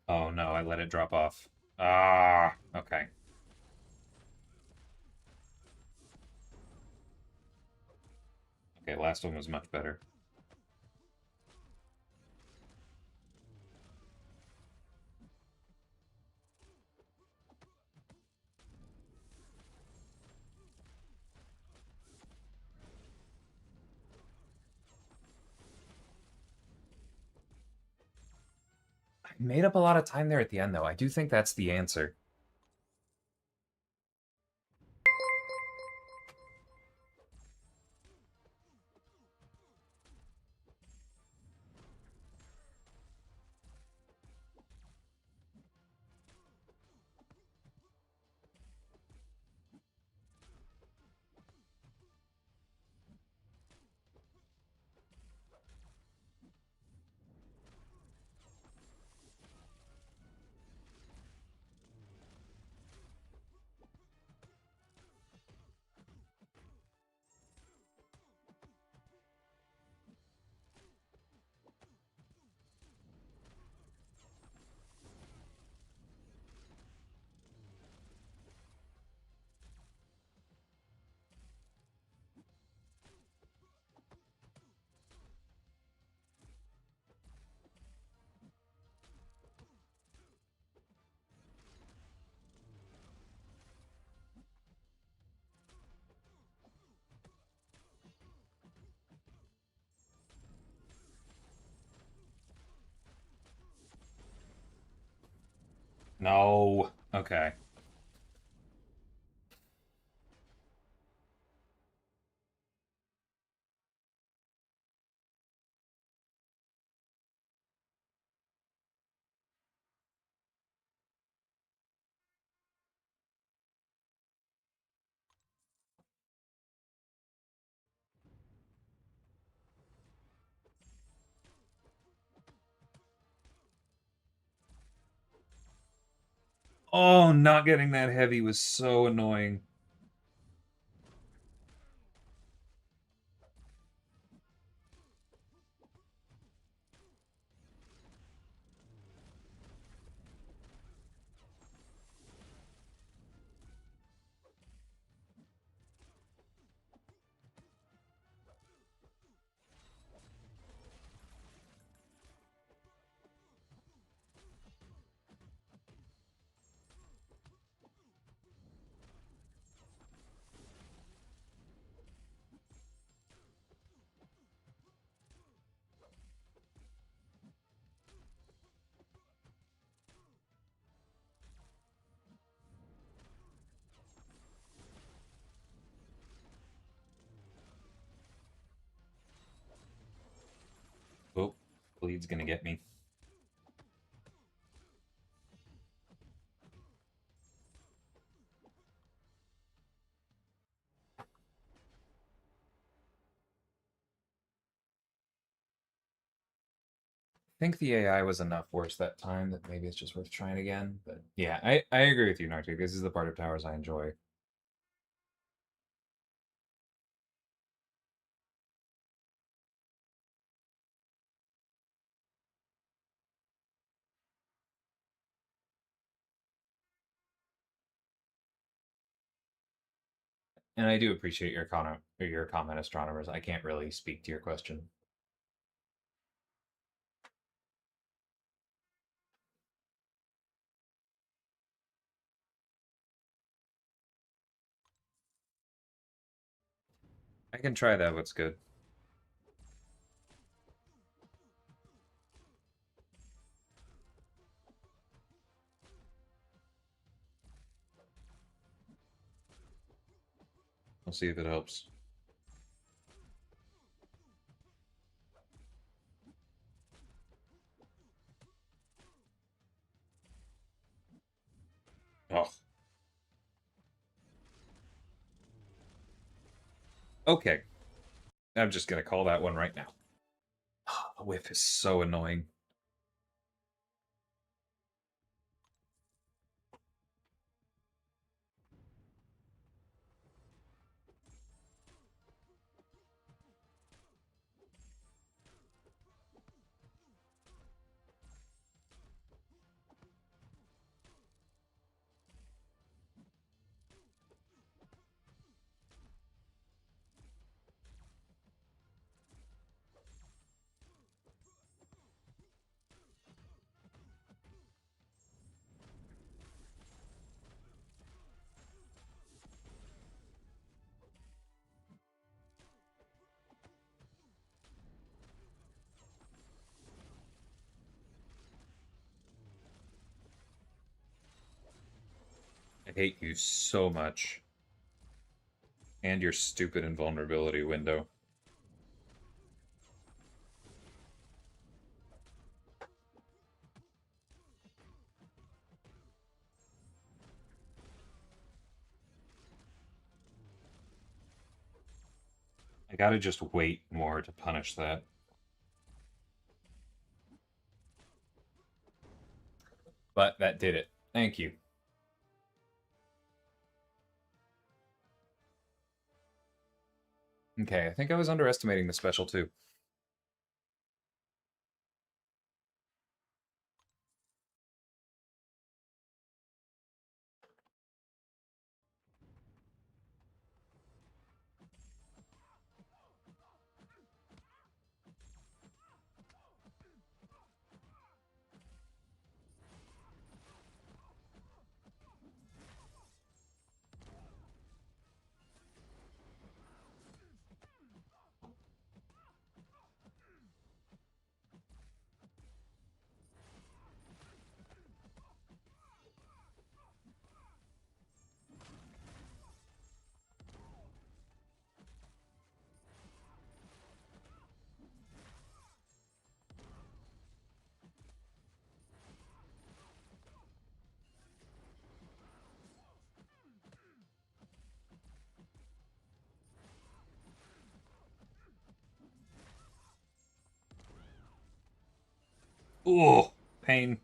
Speaker 1: Oh no, I let it drop off. Ah, okay. Okay, last one was much better.
Speaker 2: I made up a lot of time there at the end, though. I do think that's the answer.
Speaker 1: No. Okay. Oh, not getting that heavy was so annoying. Oh, bleed's gonna get me.
Speaker 2: I think the AI was enough worse that time that maybe it's just worth trying again. But yeah, I agree with you, Nartik. This is the part of Towers I enjoy. And I do appreciate your comment, astronomers. I can't really speak to your question. I can try that. What's good? I'll see if it helps. Oh. Okay. I'm just gonna call that one right now. The whiff is so annoying. I hate you so much. And your stupid invulnerability window. I gotta just wait more to punish that. But that did it. Thank you. Okay, I think I was underestimating the special too. Ooh, pain.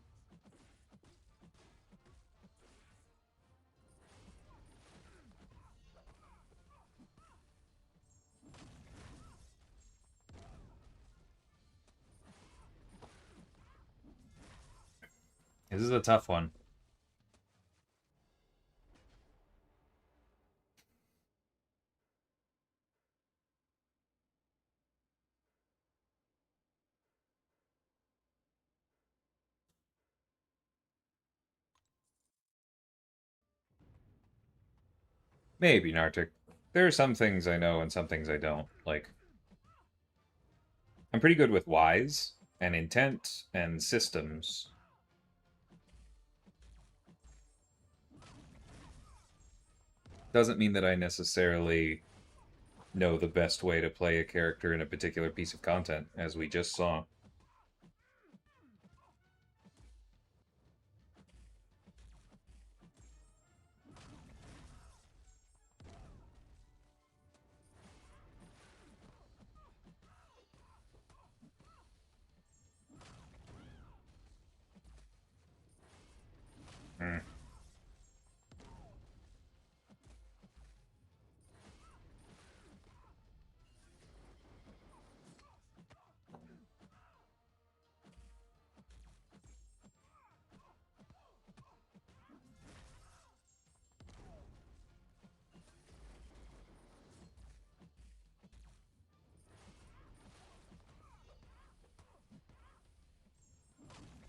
Speaker 2: This is a tough one. Maybe, Nartic. There are some things I know and some things I don't. Like, I'm pretty good with whys and intent and systems. Doesn't mean that I necessarily know the best way to play a character in a particular piece of content, as we just saw. Hmm.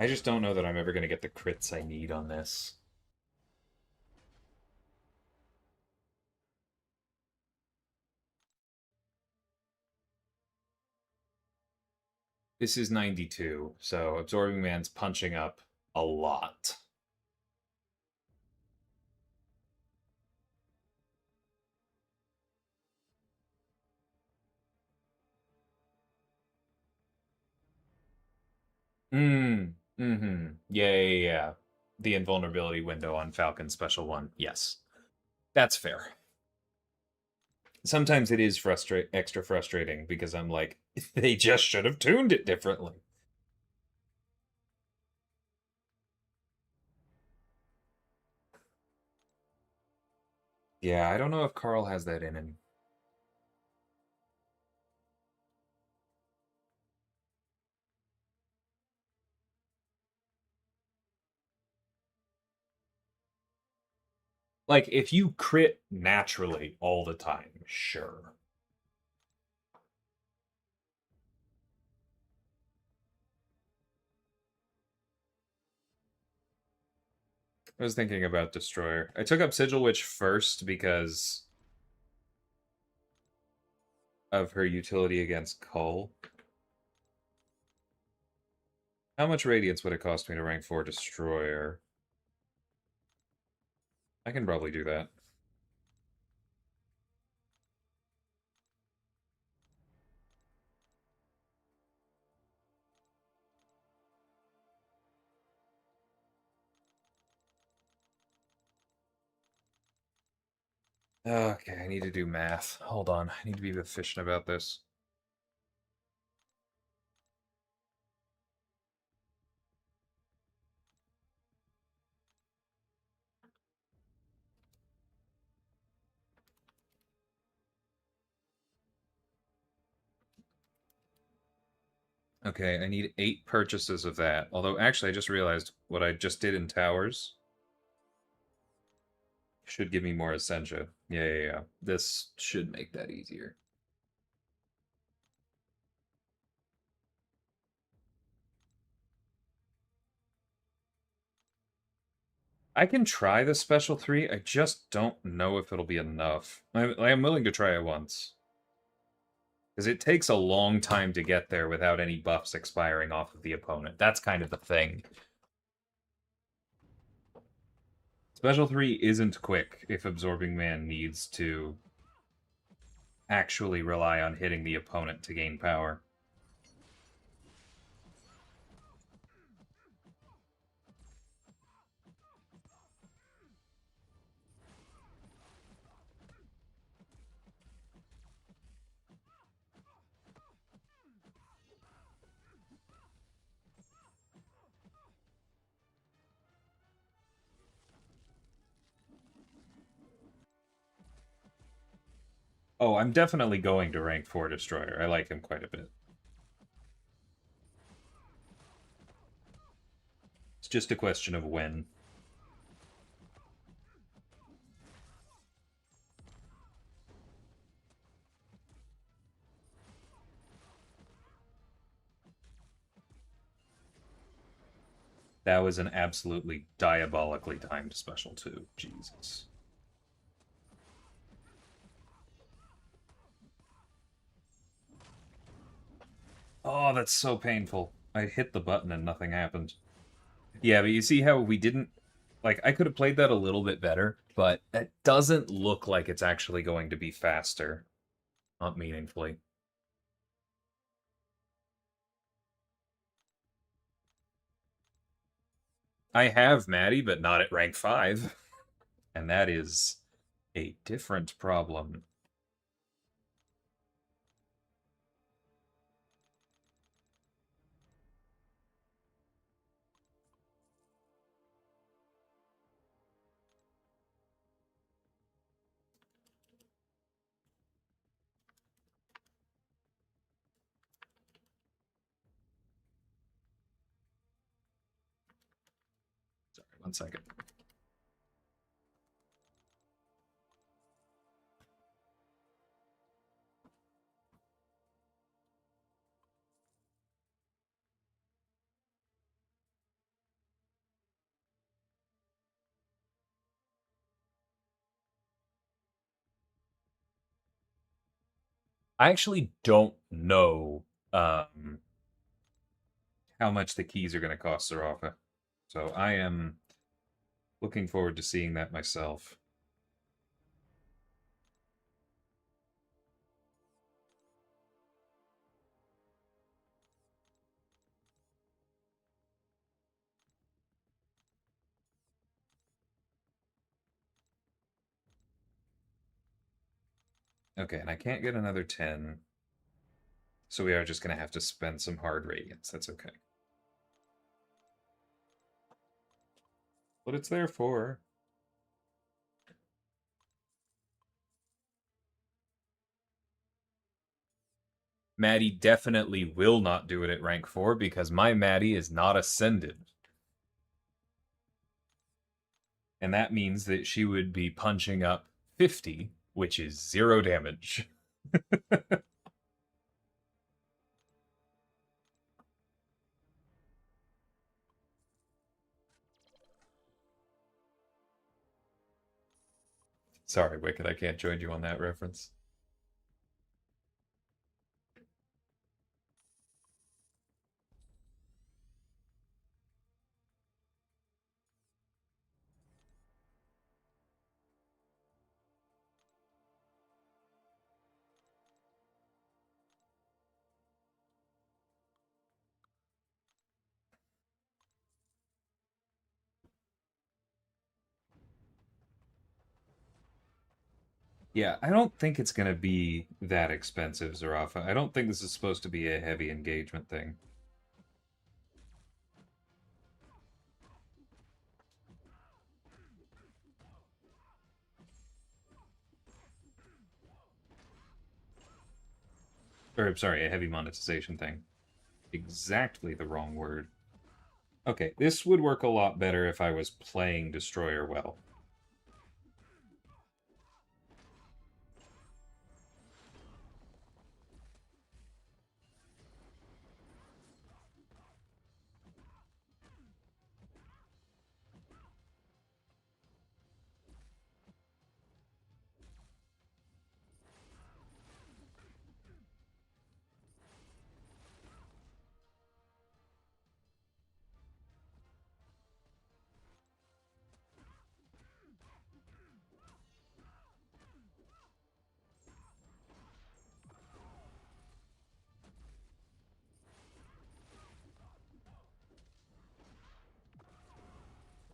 Speaker 2: I just don't know that I'm ever going to get the crits I need on this. This is 92, so Absorbing Man's punching up a lot. Mm-hmm. Yeah. The invulnerability window on Falcon Special 1. Yes. That's fair. Sometimes it is extra frustrating because I'm like, they just should have tuned it differently. Yeah, I don't know if Carl has that in him. Like, if you crit naturally all the time, sure. I was thinking about Destroyer. I took up Sigil Witch first because of her utility against Cull. How much Radiance would it cost me to rank 4 Destroyer? I can probably do that. Okay, I need to do math. Hold on, I need to be efficient about this. Okay, I need 8 purchases of that. Although, actually, I just realized what I just did in Towers should give me more Essentia. Yeah. This should make that easier. I can try the special 3, I just don't know if it'll be enough. I'm willing to try it once. Because it takes a long time to get there without any buffs expiring off of the opponent. That's kind of the thing. Special 3 isn't quick if Absorbing Man needs to actually rely on hitting the opponent to gain power. Oh, I'm definitely going to rank 4 Destroyer. I like him quite a bit. It's just a question of when. That was an absolutely diabolically timed special too. Jesus. Oh, that's so painful. I hit the button and nothing happened. Yeah, but you see how we didn't... Like, I could have played that a little bit better, but it doesn't look like it's actually going to be faster. Not meaningfully. I have Maddie, but not at rank 5. And that is a different problem. Sorry, 1 second. I actually don't know
Speaker 1: how much the keys are going to cost Zarafa. So I am looking forward to seeing that myself. Okay, and I can't get another 10. So we are just going to have to spend some hard radiance. That's okay. What it's there for.
Speaker 2: Maddie definitely will not do it at rank 4 because my Maddie is not ascended. And that means that she would be punching up 50, which is 0 damage. Sorry, Wicked, I can't join you on that reference.
Speaker 1: Yeah, I don't think it's going to be that expensive, Zarafa. I don't think this is supposed to be a heavy engagement thing. Or, sorry, a heavy monetization thing. Exactly the wrong word. Okay, this would work a lot better if I was playing Destroyer well.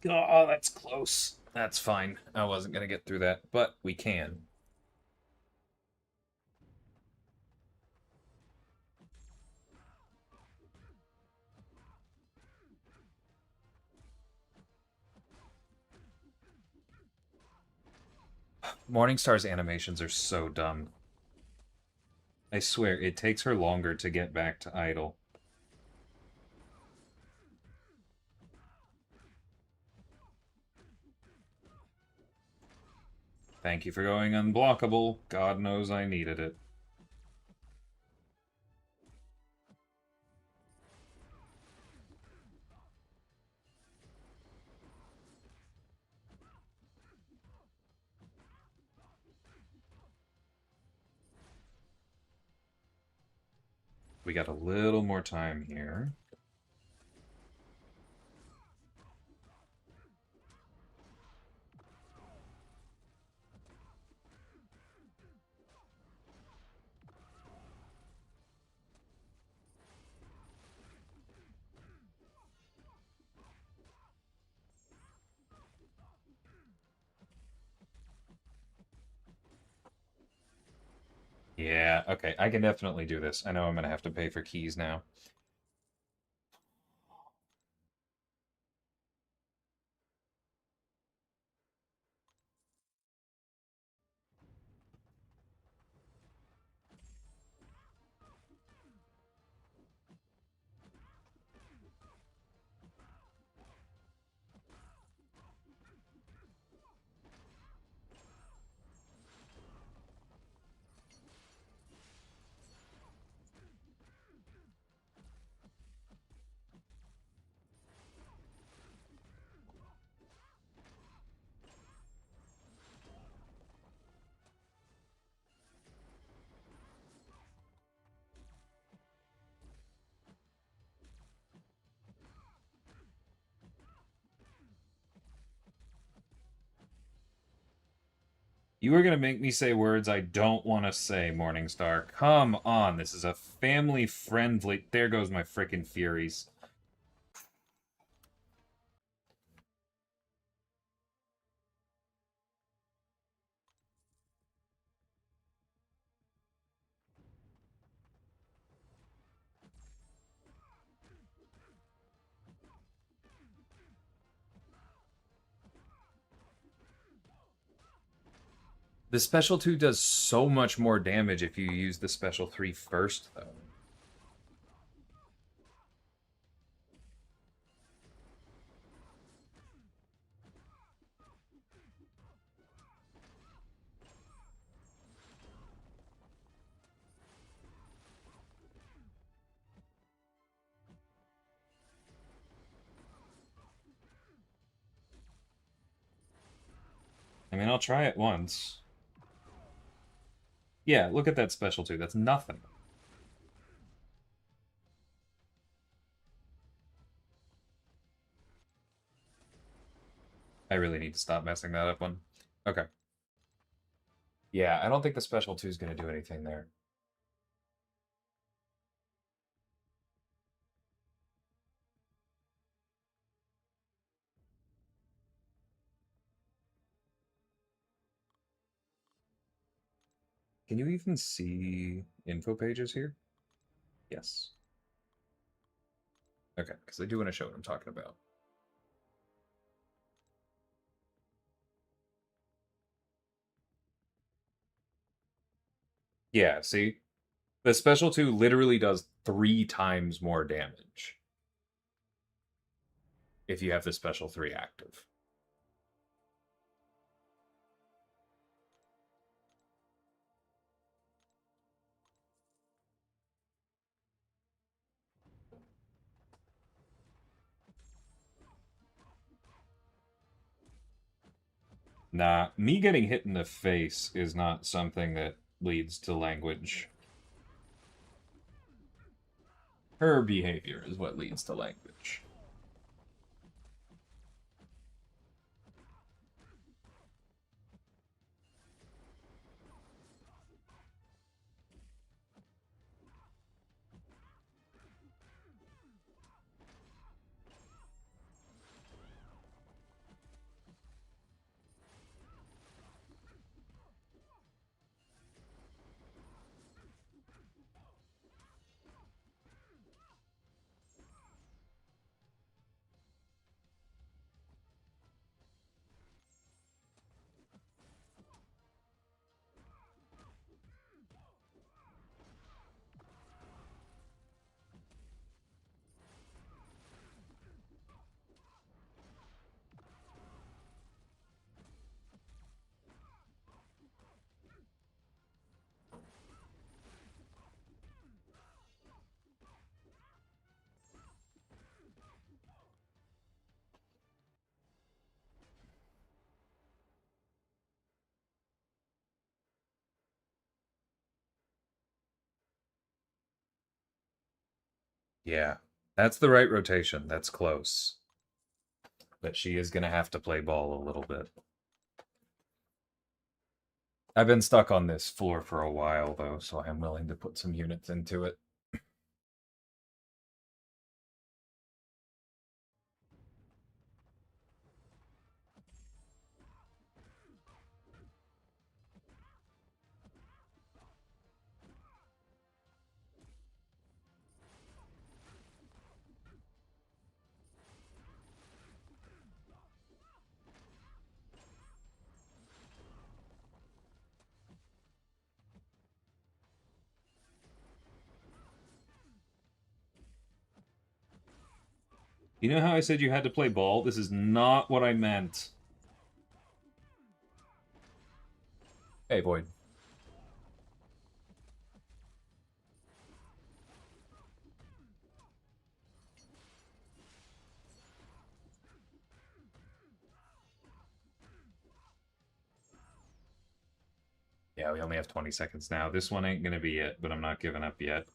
Speaker 1: Oh, that's close. That's fine. I wasn't going to get through that, but we can. Morningstar's animations are so dumb. I swear, it takes her longer to get back to idle. Thank you for going unblockable. God knows I needed it. We got a little more time here. Yeah, okay, I can definitely do this. I know I'm gonna have to pay for keys now. You are going to make me say words I don't want to say, Morningstar. Come on, this is a family-friendly... There goes my frickin' Furies. The special 2 does so much more damage if you use the special 3 first, though. I mean, I'll try it once. Yeah, look at that special 2. That's nothing. I really need to stop messing that up one. Okay. Yeah, I don't think the special 2 is going to do anything there. Can you even see info pages here? Yes. Okay, because I do want to show what I'm talking about. Yeah, see? The special 2 literally does 3 times more damage if you have the special 3 active. Nah, me getting hit in the face is not something that leads to language. Her behavior is what leads to language. Yeah, that's the right rotation. That's close. But she is going to have to play ball a little bit. I've been stuck on this floor for a while, though, so I am willing to put some units into it. You know how I said you had to play ball? This is not what I meant. Hey, Boyd. Yeah, we only have 20 seconds now. This one ain't gonna be it, but I'm not giving up yet.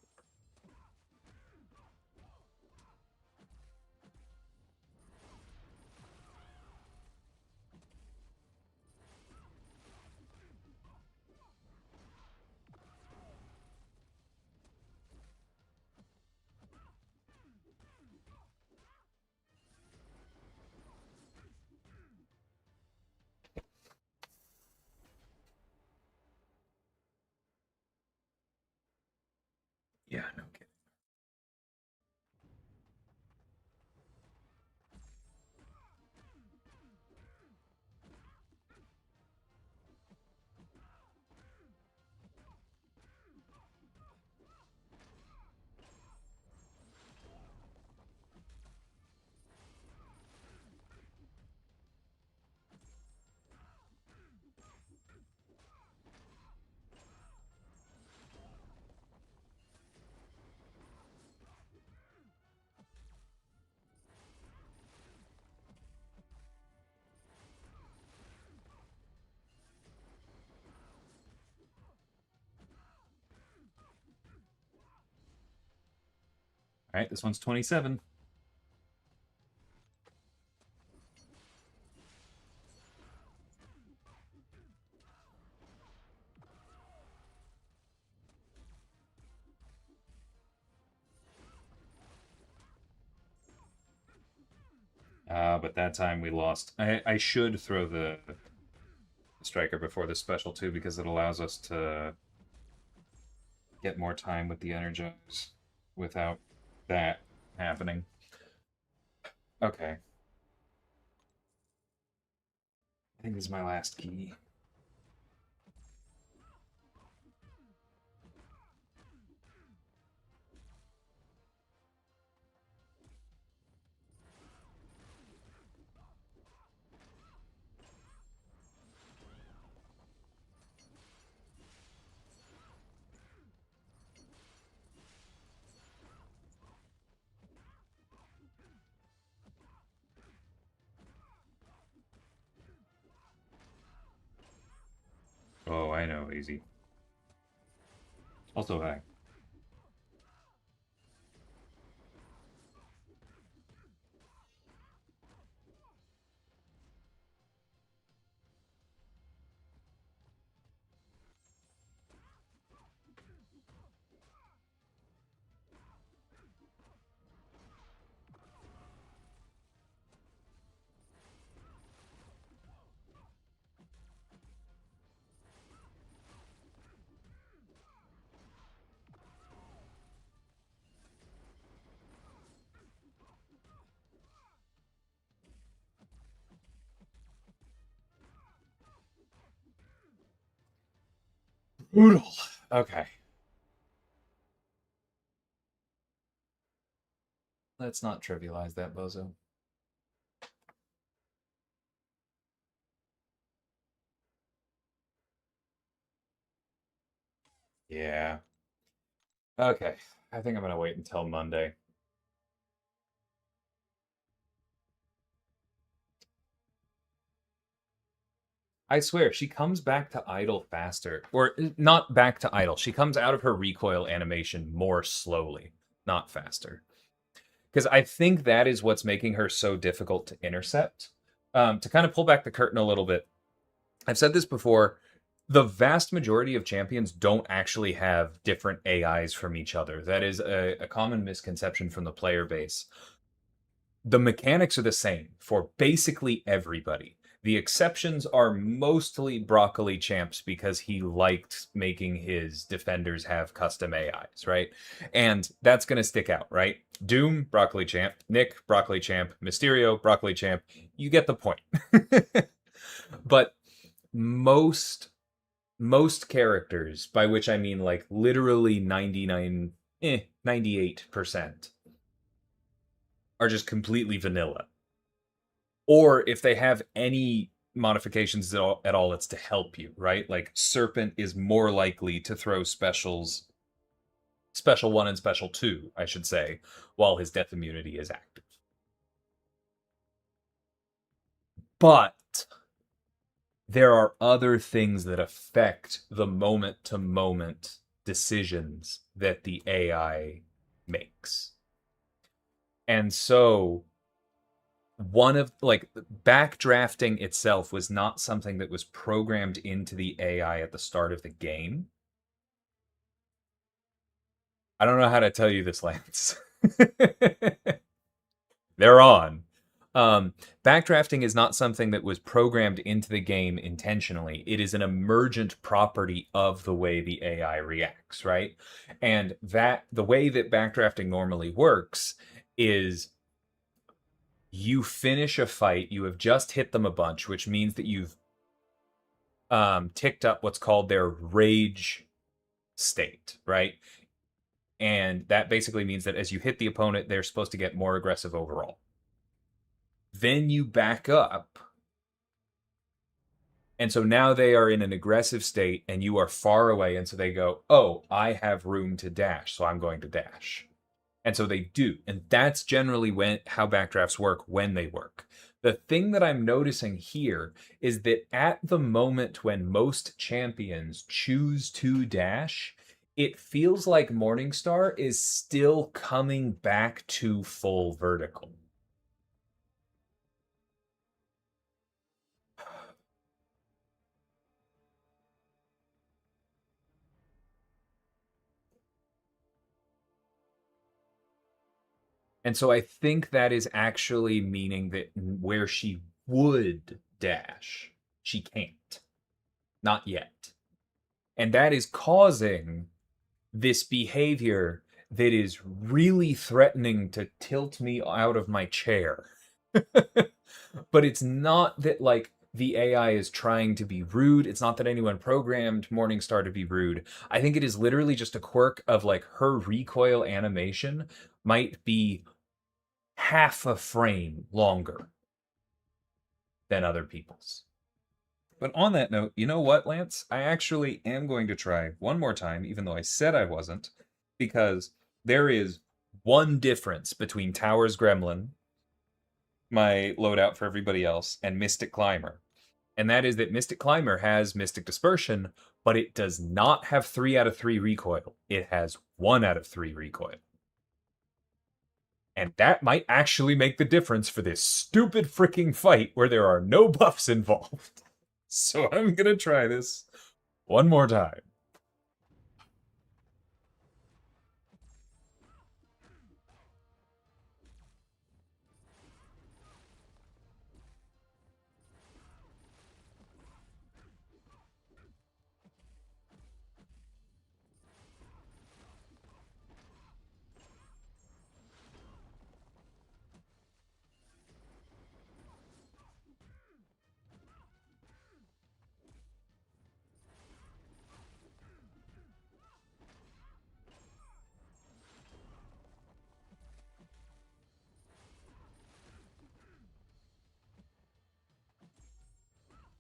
Speaker 1: Alright, this one's 27. But that time we lost. I should throw the striker before the special too, because it allows us to get more time with the energize without that happening. Okay. I think this is my last key. Oh, I know, easy. Also, hi. Brutal. Okay. Let's not trivialize that, bozo. Yeah. Okay. I think I'm gonna wait until Monday. I swear, she comes back to idle faster. Or not back to idle. She comes out of her recoil animation more slowly, not faster. Because I think that is what's making her so difficult to intercept. To kind of pull back the curtain a little bit, I've said this before, the vast majority of champions don't actually have different AIs from each other. That is a common misconception from the player base. The mechanics are the same for basically everybody. The exceptions are mostly Broccoli Champs because he liked making his defenders have custom AIs, right? And that's going to stick out, right? Doom, Broccoli Champ. Nick, Broccoli Champ. Mysterio, Broccoli Champ. You get the point. But most characters, by which I mean like literally 98%, are just completely vanilla. Or if they have any modifications at all, it's to help you, right? Like Serpent is more likely to throw specials, Special 1 and Special 2, I should say, while his death immunity is active. But there are other things that affect the moment-to-moment decisions that the AI makes. And so one of like backdrafting itself was not something that was programmed into the AI at the start of the game. I don't know how to tell you this, Lance. They're on. Backdrafting is not something that was programmed into the game intentionally. It is an emergent property of the way the AI reacts, right? And that the way that backdrafting normally works is you finish a fight, you have just hit them a bunch, which means that you've ticked up what's called their rage state, right? And that basically means that as you hit the opponent, they're supposed to get more aggressive overall. Then you back up. And so now they are in an aggressive state and you are far away. And so they go, oh, I have room to dash, so I'm going to dash. And so they do. And that's generally how backdrafts work when they work. The thing that I'm noticing here is that at the moment when most champions choose to dash,
Speaker 2: it feels like Morningstar is still coming back to full vertical. And so I think that is actually meaning that where she would dash, she can't. Not yet. And that is causing this behavior that is really threatening to tilt me out of my chair. But it's not that like the AI is trying to be rude. It's not that anyone programmed Morningstar to be rude. I think it is literally just a quirk of like her recoil animation might be half a frame longer than other people's. But on that note, you know what, Lance? I actually am going to try one more time, even though I said I wasn't, because there is one difference between Towers Gremlin, my loadout for everybody else, and Mystic Climber. And that is that Mystic Climber has Mystic Dispersion, but it does not have 3 out of 3 recoil. It has 1 out of 3 recoil. And that might actually make the difference for this stupid freaking fight where there are no buffs involved. So I'm gonna try this one more time.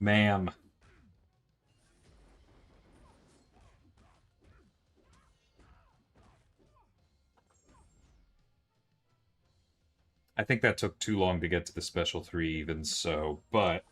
Speaker 2: Ma'am. I think that took too long to get to the special 3 even so, but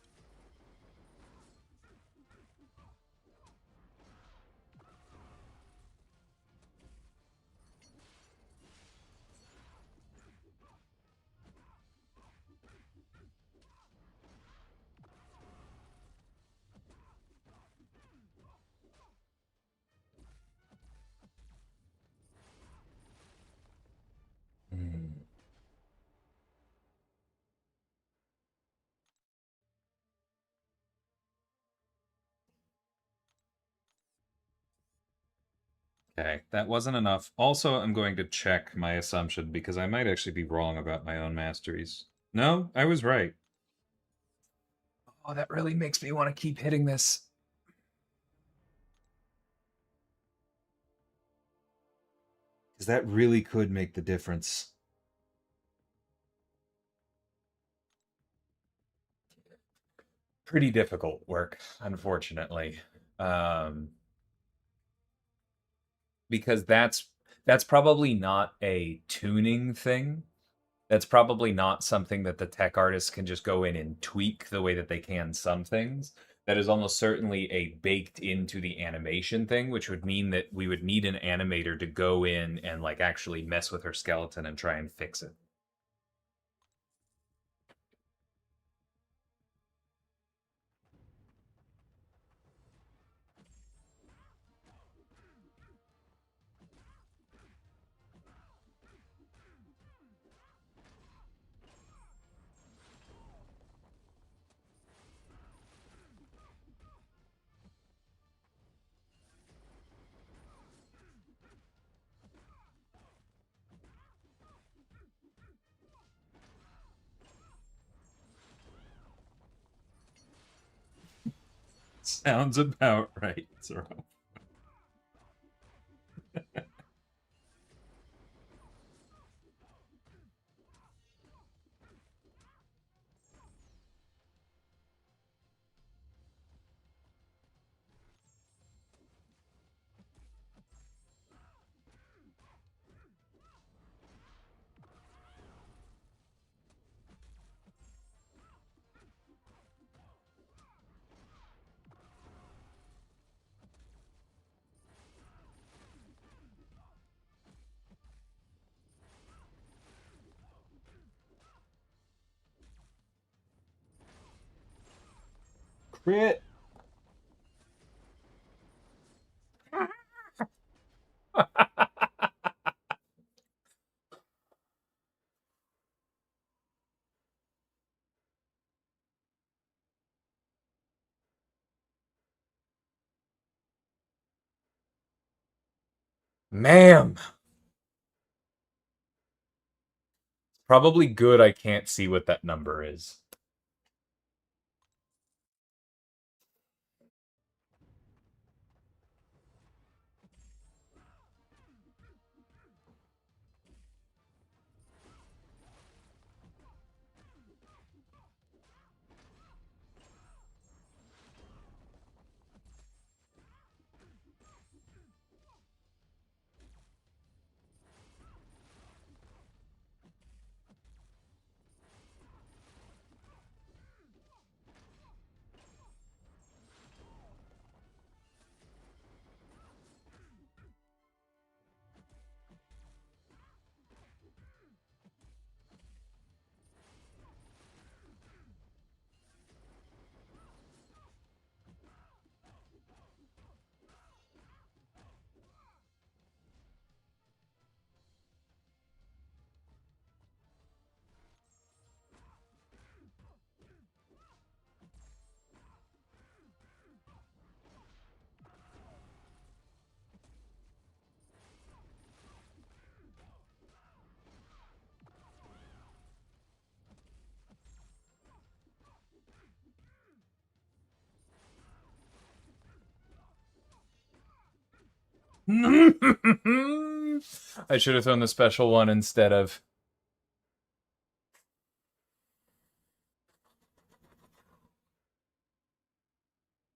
Speaker 2: okay, that wasn't enough. Also, I'm going to check my assumption because I might actually be wrong about my own masteries. No, I was right. Oh, that really makes me want to keep hitting this. Because that really could make the difference. Pretty difficult work, unfortunately. Because that's probably not a tuning thing. That's probably not something that the tech artists can just go in and tweak the way that they can some things. That is almost certainly a baked into the animation thing, which would mean that we would need an animator to go in and like actually mess with her skeleton and try and fix it. Sounds about right, Zero.
Speaker 1: Crit!
Speaker 2: Ma'am! Probably good I can't see what that number is. I should have thrown the special one instead of...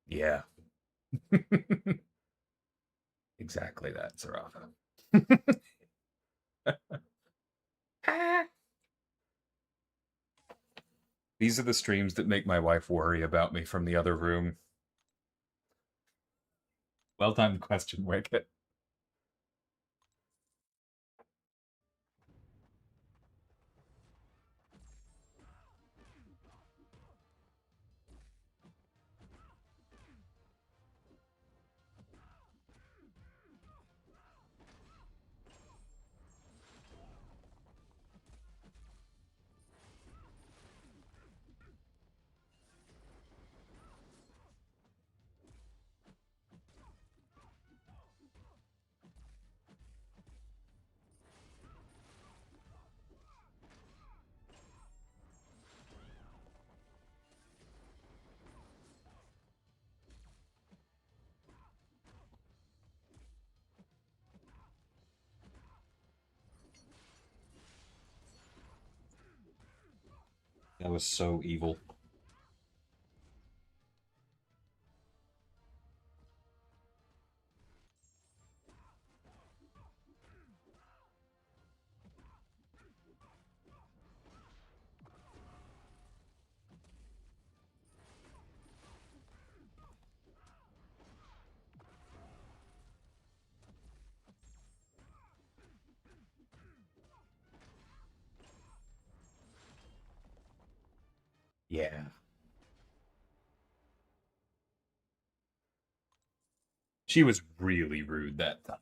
Speaker 2: Yeah. Exactly that, Zarafa. These are the streams that make my wife worry about me from the other room. Well-timed question, Wicket.
Speaker 1: That was so evil.
Speaker 2: Yeah. She was really rude that time.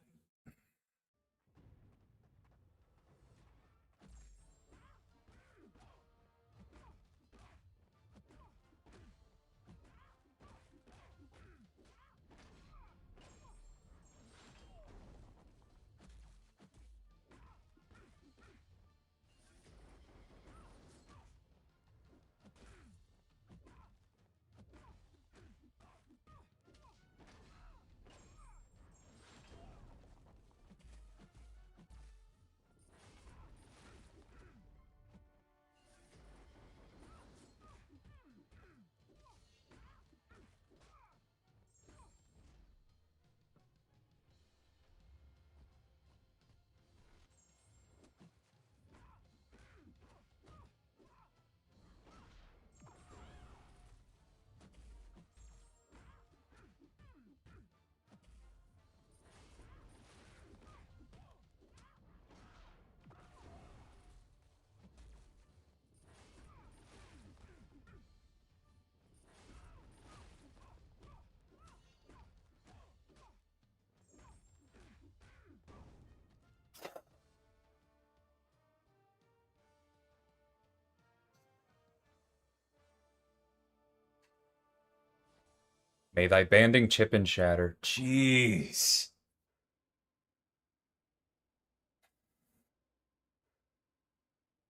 Speaker 2: May thy banding chip and shatter. Jeez.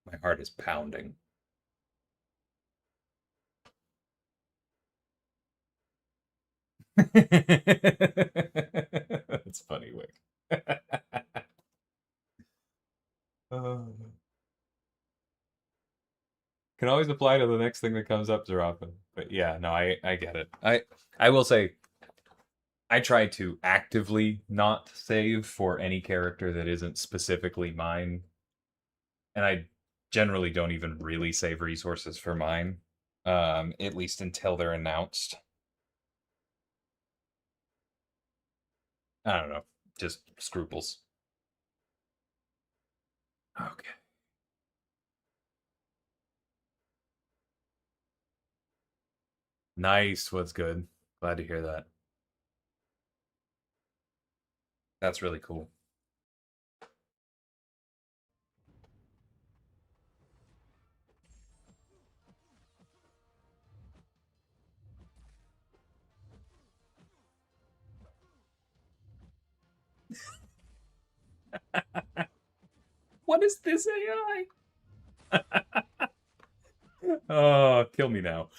Speaker 2: My heart is pounding. That's funny, Wick. Can always apply to the next thing that comes up, Zerafin. But yeah, no, I get it. I will say I try to actively not save for any character that isn't specifically mine. And I generally don't even really save resources for mine. At least until they're announced. I don't know. Just scruples. Okay. Nice. What's good? Glad to hear that. That's really cool. What is this AI? Oh, kill me now.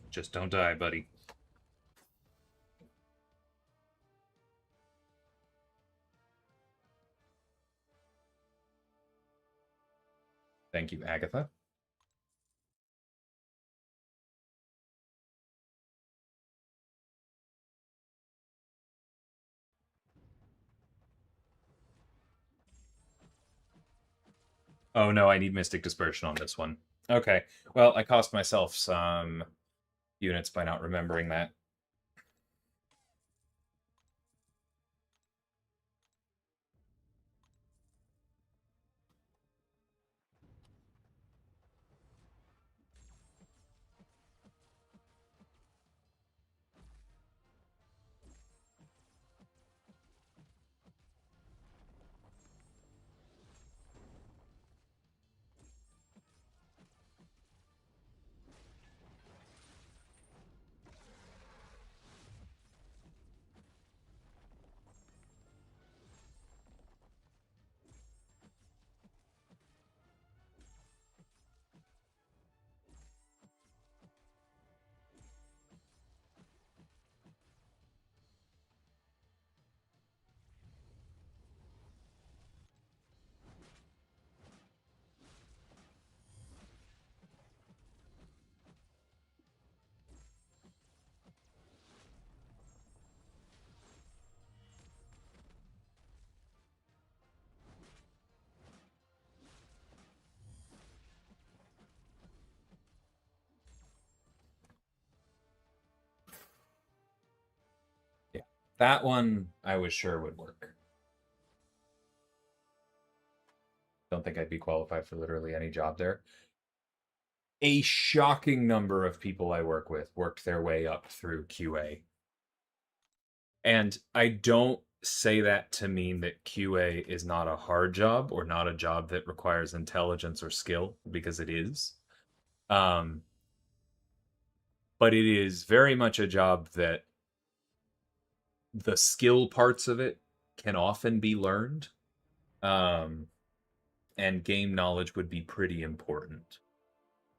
Speaker 2: Just don't die, buddy. Thank you, Agatha. Oh no, I need Mystic Dispersion on this one. Okay. Well, I cost myself some units by not remembering that. Yeah. That one I was sure would work. Don't think I'd be qualified for literally any job there. A shocking number of people I work with worked their way up through QA. And I don't say that to mean that QA is not a hard job or not a job that requires intelligence or skill, because it is. But it is very much a job that the skill parts of it can often be learned. and game knowledge would be pretty important.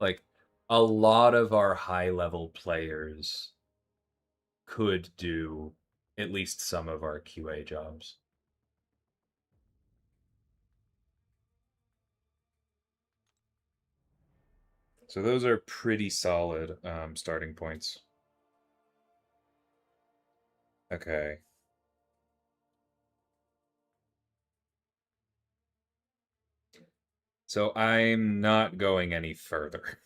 Speaker 2: Like, a lot of our high-level players could do at least some of our QA jobs. So those are pretty solid starting points. Okay. So I'm not going any further.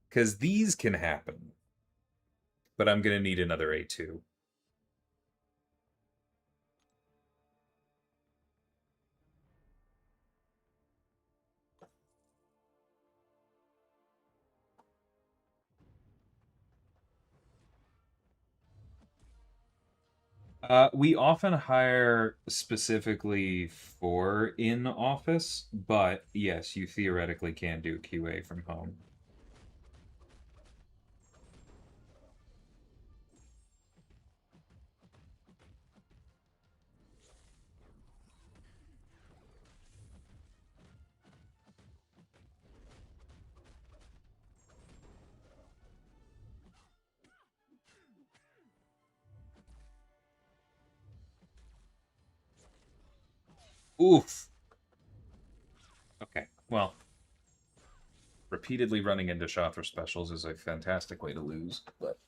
Speaker 2: Because these can happen. But I'm going to need another A2. We often hire specifically for in office, but yes, you theoretically can do QA from home. Oof. Okay, well, repeatedly running into Shothra specials is a fantastic way to lose, but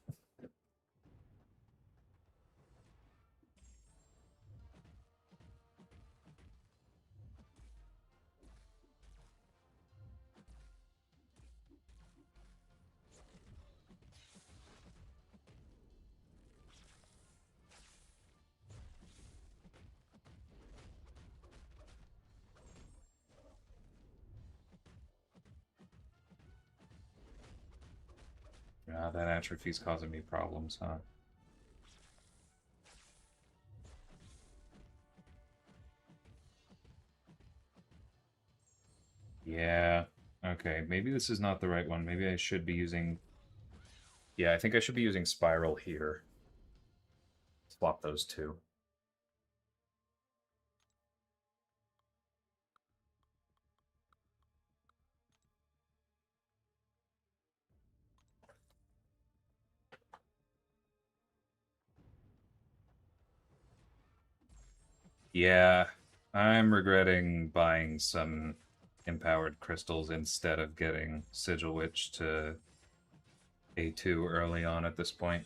Speaker 2: that atrophy's causing me problems, huh? Yeah. Okay, maybe this is not the right one. Maybe I should be using... Yeah, I think I should be using Spiral here. Swap those two. Yeah, I'm regretting buying some empowered crystals instead of getting Sigil Witch to A2 early on at this point.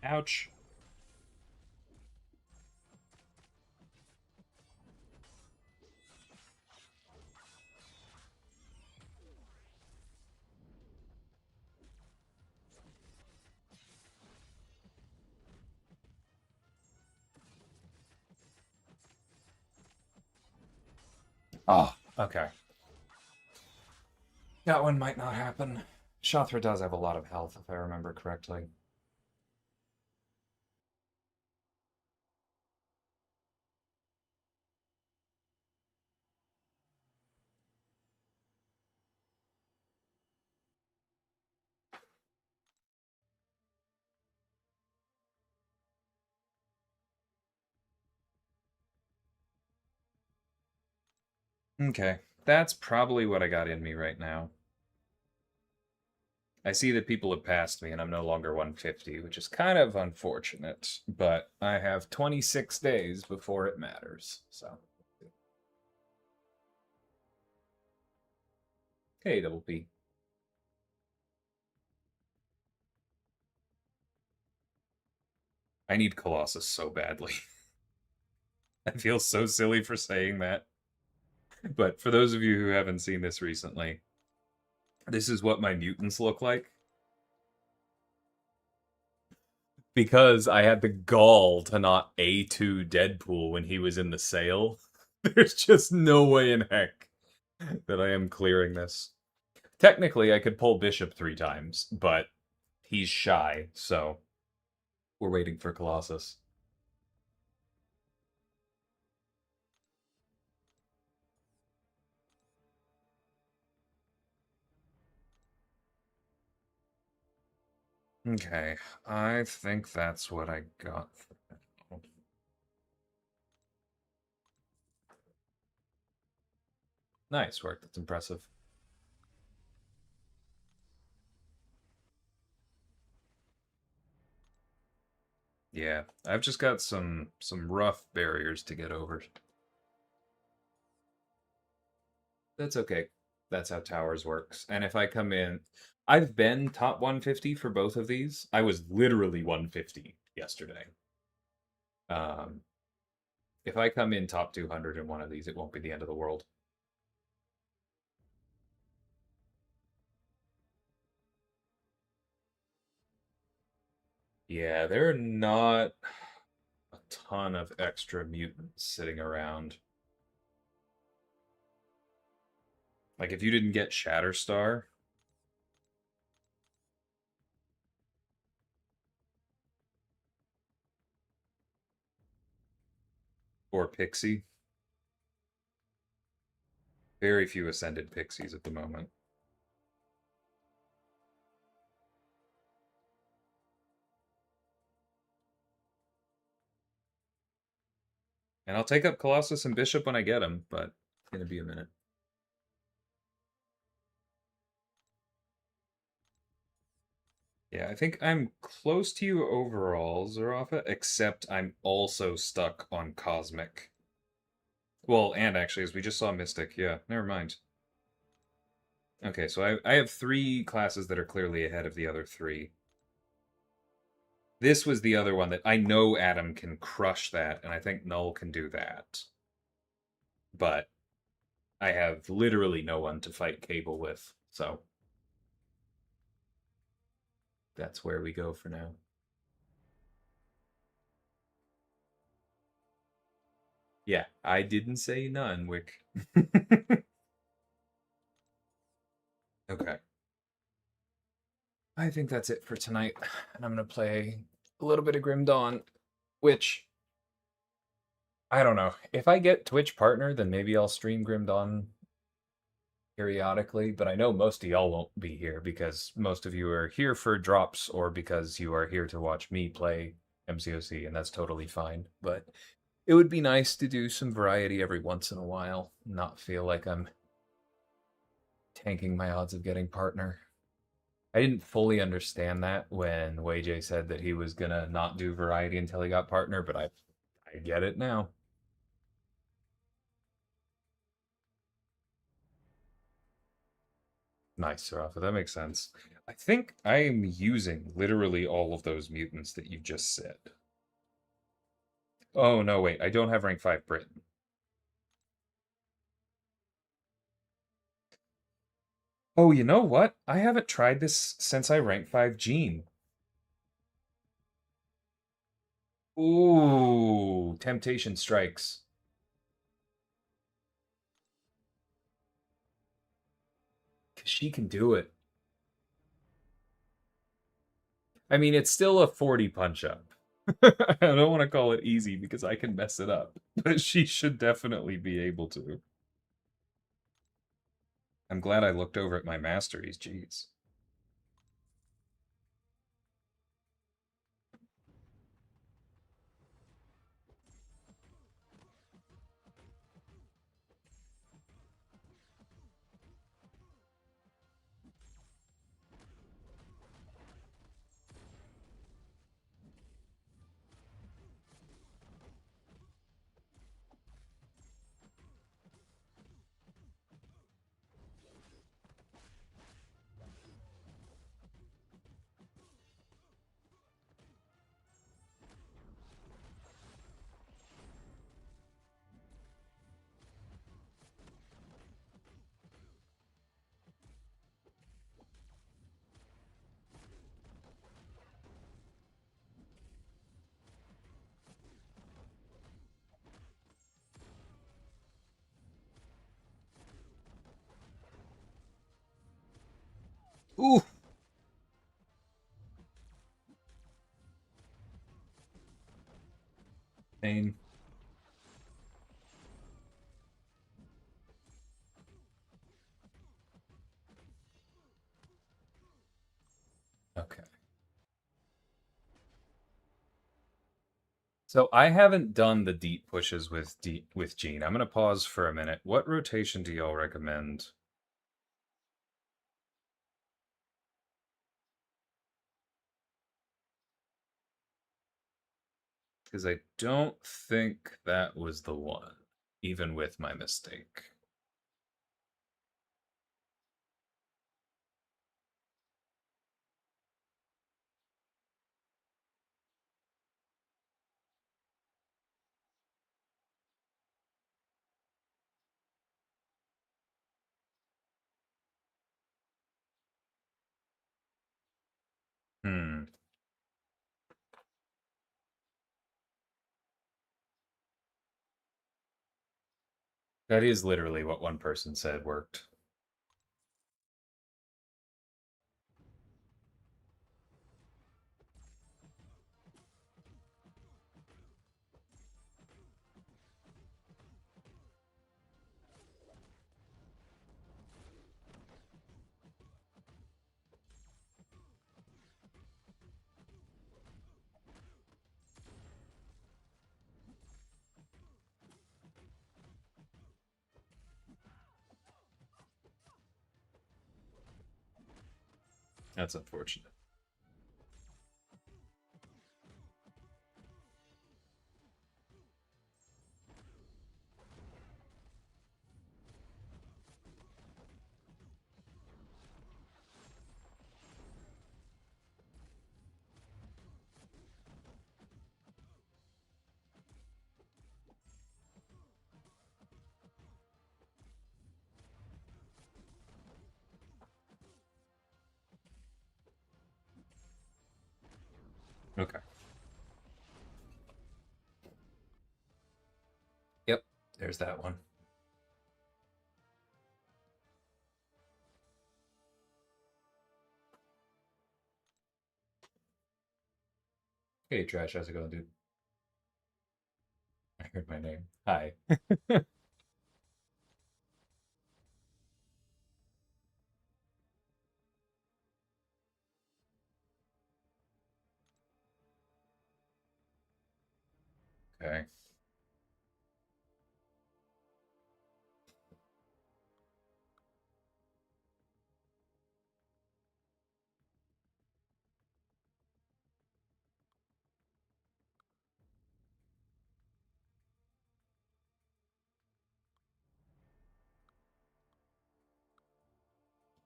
Speaker 2: Ouch. Oh, okay. That one might not happen. Shothra does have a lot of health, if I remember correctly. Okay, that's probably what I got in me right now. I see that people have passed me and I'm no longer 150, which is kind of unfortunate, but I have 26 days before it matters, so. Hey, Double P.
Speaker 1: I need Colossus so badly. I feel so silly for saying that. But for those of you who haven't seen this recently, this is what my mutants look like.
Speaker 2: Because I had the gall to not A2 Deadpool when he was in the sale. There's just no way in heck that I am clearing this. Technically, I could pull Bishop 3 times, but he's shy, so we're waiting for Colossus.
Speaker 1: Okay, I think that's what I got.
Speaker 2: Nice work. That's impressive.
Speaker 1: Yeah, I've just got some rough barriers to get over.
Speaker 2: That's okay. That's how Towers works. And if I come in, I've been top 150 for both of these. I was literally 150 yesterday. Um, if I come in top 200 in one of these, it won't be the end of the world. Yeah, there are not a ton of extra mutants sitting around.
Speaker 1: Like if you didn't get Shatterstar, or Pixie, very few Ascended Pixies at the moment. And I'll take up Colossus and Bishop when I get them, but it's gonna be a minute. Yeah, I think I'm close to you overall, Zarafa, except I'm also stuck on Cosmic. Well, and actually, as we just saw Mystic, yeah, never mind. Okay, so I have 3 classes that are clearly ahead of the other 3. This was the other one that I know Adam can crush that, and I think Null can do that. But I have literally no one to fight Cable with, so that's where we go for now. Yeah, I didn't say none, Wick. Okay. I think that's it for tonight. And I'm going to play a little bit of Grim Dawn, which I don't know. If I get Twitch partner, then maybe I'll stream Grim Dawn periodically, but I know most of y'all won't be here because most of you are here for drops or because you are here to watch me play MCOC, and that's totally fine. But it would be nice to do some variety every once in a while, not feel like I'm tanking my odds of getting partner. I didn't fully understand that when WayJ said that he was gonna not do variety until he got partner, but I get it now. Nice, Rafa. That makes sense. I think I am using literally all of those mutants that you just said. Oh, no, wait. I don't have rank 5 Britain. Oh, you know what? I haven't tried this since I rank 5 Gene. Ooh, temptation strikes. Because she can do it. I mean, it's still a 40 punch up. I don't want to call it easy because I can mess it up, but she should definitely be able to. I'm glad I looked over at my masteries, jeez.
Speaker 2: Ooh. Pain. Okay. So I haven't done the deep pushes with Gene. I'm gonna pause for a minute. What rotation do y'all recommend? Because I don't think that was the one, even with my mistake. Hmm. That is literally what one person said worked. That's unfortunate. Okay. Yep, there's that one. Hey, Trash, how's it going, dude? I heard my name. Hi. Okay.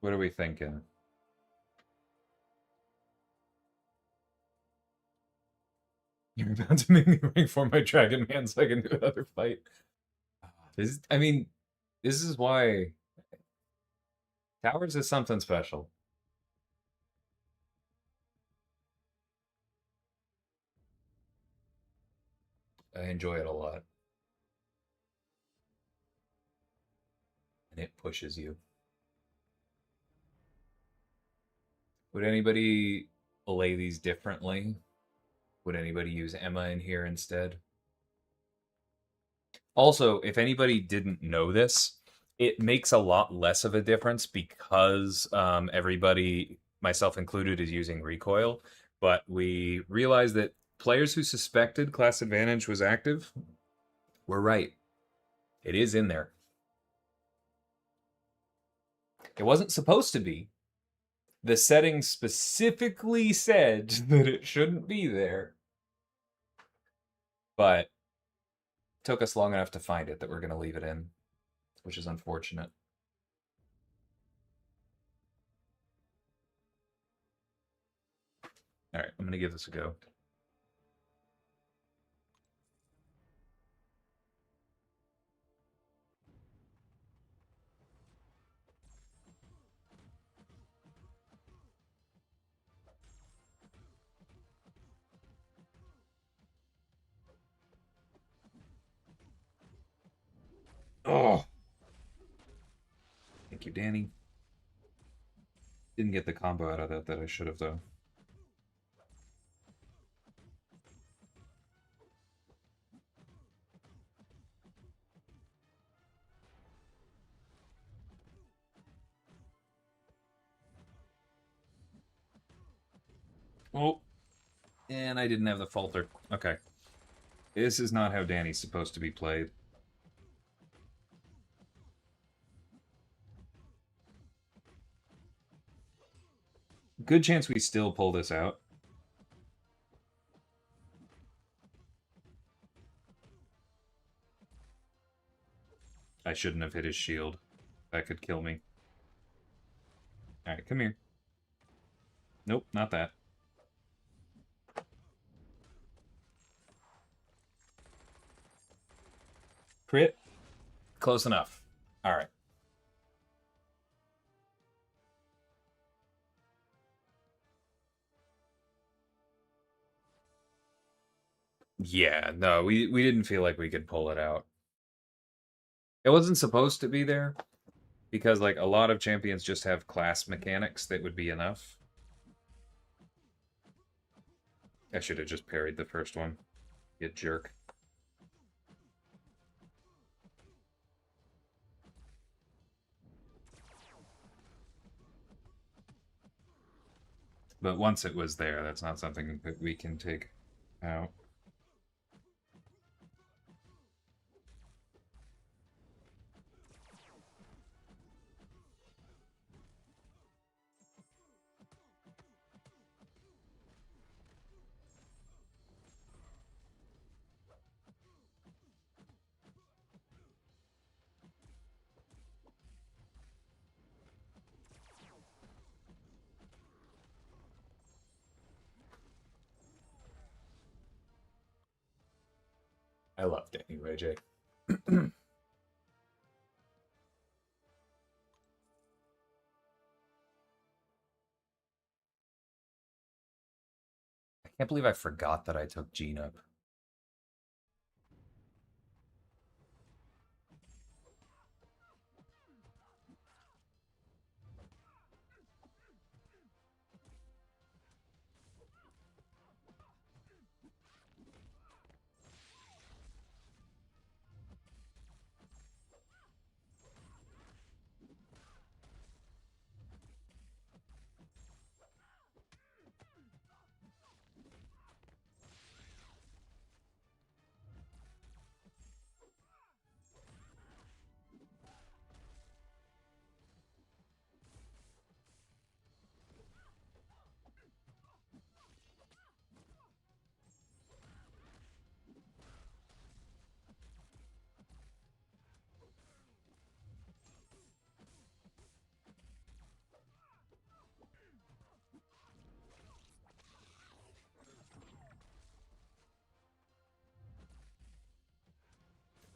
Speaker 2: What are we thinking? You're about to make me ring for my Dragon Man so I can do another fight. I mean, this is why Towers is something special. I enjoy it a lot. And it pushes you. Would anybody lay these differently? Would anybody use Emma in here instead? Also, if anybody didn't know this, it makes a lot less of a difference because everybody, myself included, is using recoil. But we realized that players who suspected class advantage was active were right. It is in there. It wasn't supposed to be. The settings specifically said that it shouldn't be there. But it took us long enough to find it that we're going to leave it in, which is unfortunate. All right, I'm going to give this a go. Oh, thank you, Danny.
Speaker 1: Didn't get the combo out of that I should have, though. Oh, and I didn't have the falter. Okay. This is not how Danny's supposed to be played. Good chance we still pull this out. I shouldn't have hit his shield. That could kill me. Alright, come here. Nope, not that. Crit.
Speaker 2: Close enough. All right. Yeah, no, we didn't feel like we could pull it out. It wasn't supposed to be there because like a lot of champions just have class mechanics that would be enough. I should have just parried the first one. You jerk. But once it was there, that's not something that we can take out. I loved it anyway, Jay. I can't believe I forgot that I took Gene up.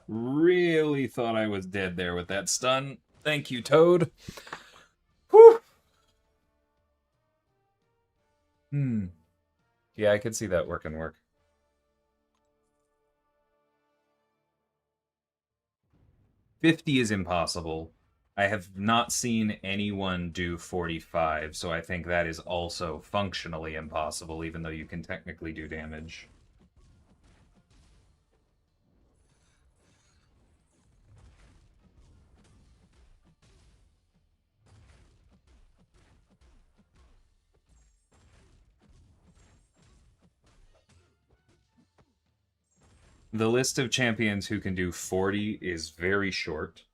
Speaker 1: Really thought I was dead there with that stun.
Speaker 2: Thank you, Toad. Whew. Yeah, I could see that work.
Speaker 1: 50 is impossible. I have not seen anyone do 45, so I think that is also functionally impossible, even though you can technically do damage. The list of champions who can do 40 is very short.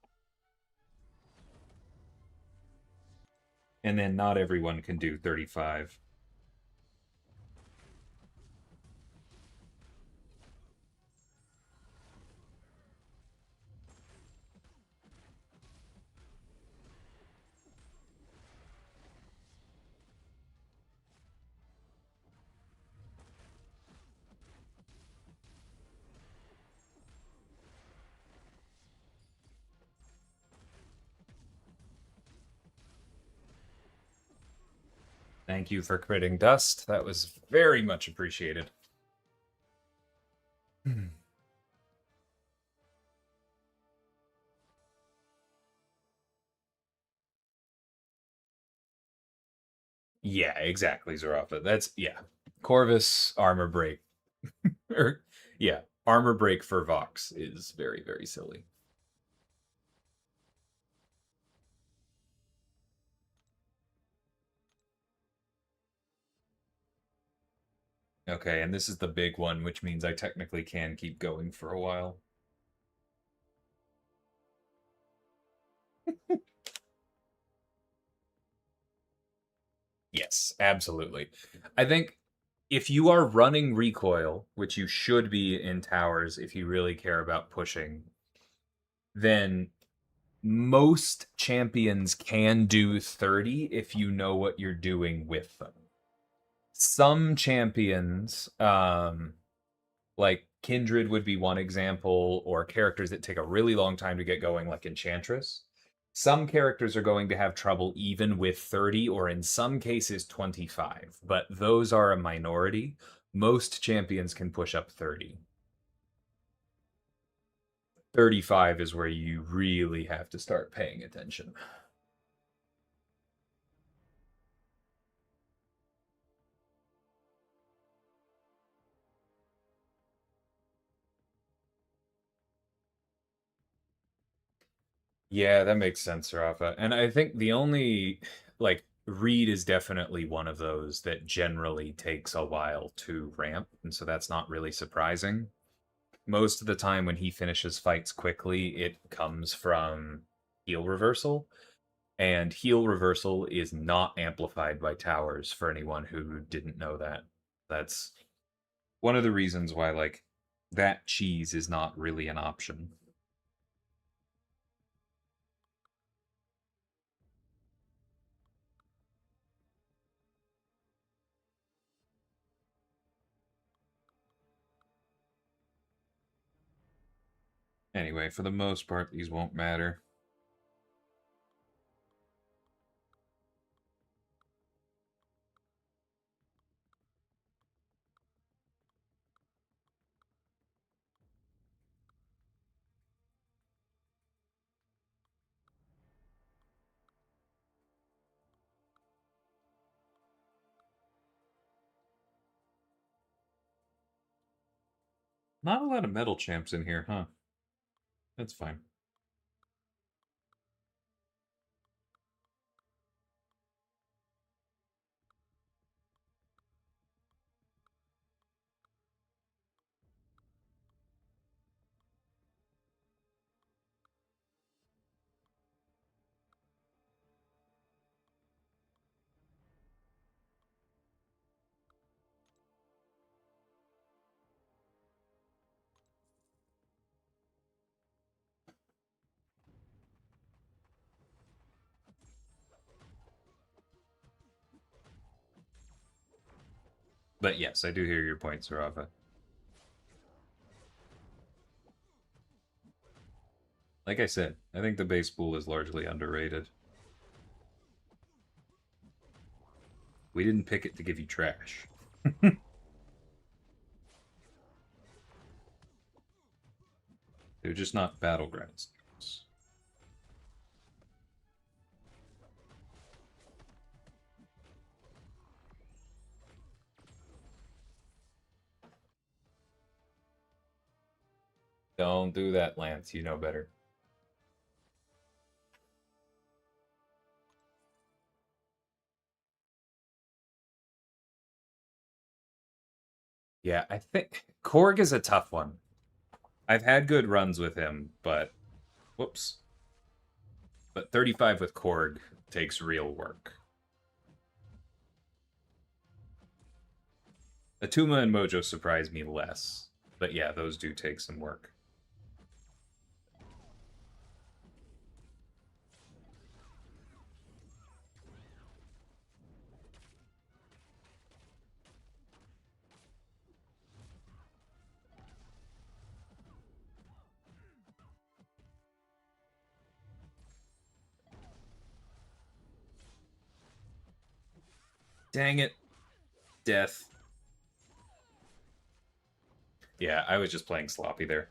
Speaker 1: And then not everyone can do 35.
Speaker 2: Thank you for critting Dust. That was very much appreciated. Yeah, exactly, Zarafa. That's yeah. Corvus armor break. Or yeah, armor break for Vox is very, very silly. Okay, and this is the big one, which means I technically can keep going for a while. Yes, absolutely. I think if you are running recoil, which you should be in towers if you really care about pushing, then most champions can do 30 if you know what you're doing with them. Some champions, like Kindred would be one example, or characters that take a really long time to get going, like Enchantress. Some characters are going to have trouble even with 30, or in some cases 25, but those are a minority. Most champions can push up 30. 35 is where you really have to start paying attention. Yeah, that makes sense, Rafa. And I think the only, like, Reed is definitely one of those that generally takes a while to ramp, and so that's not really surprising. Most of the time when he finishes fights quickly, it comes from heal reversal, and heal reversal is not amplified by towers for anyone who didn't know that. That's one of the reasons why, like, that cheese is not really an option. Anyway, for the most part, these won't matter. Not a lot of metal champs in here, huh? That's fine. But yes, I do hear your point, Sarava. Like I said, I think the base pool is largely underrated. We didn't pick it to give you trash. They're just not battlegrounds. Don't do that, Lance. You know better. Yeah, I think Korg is a tough one. I've had good runs with him, but whoops. But 35 with Korg takes real work. Atuma and Mojo surprise me less. But yeah, those do take some work. Dang it. Death. Yeah, I was just playing sloppy there.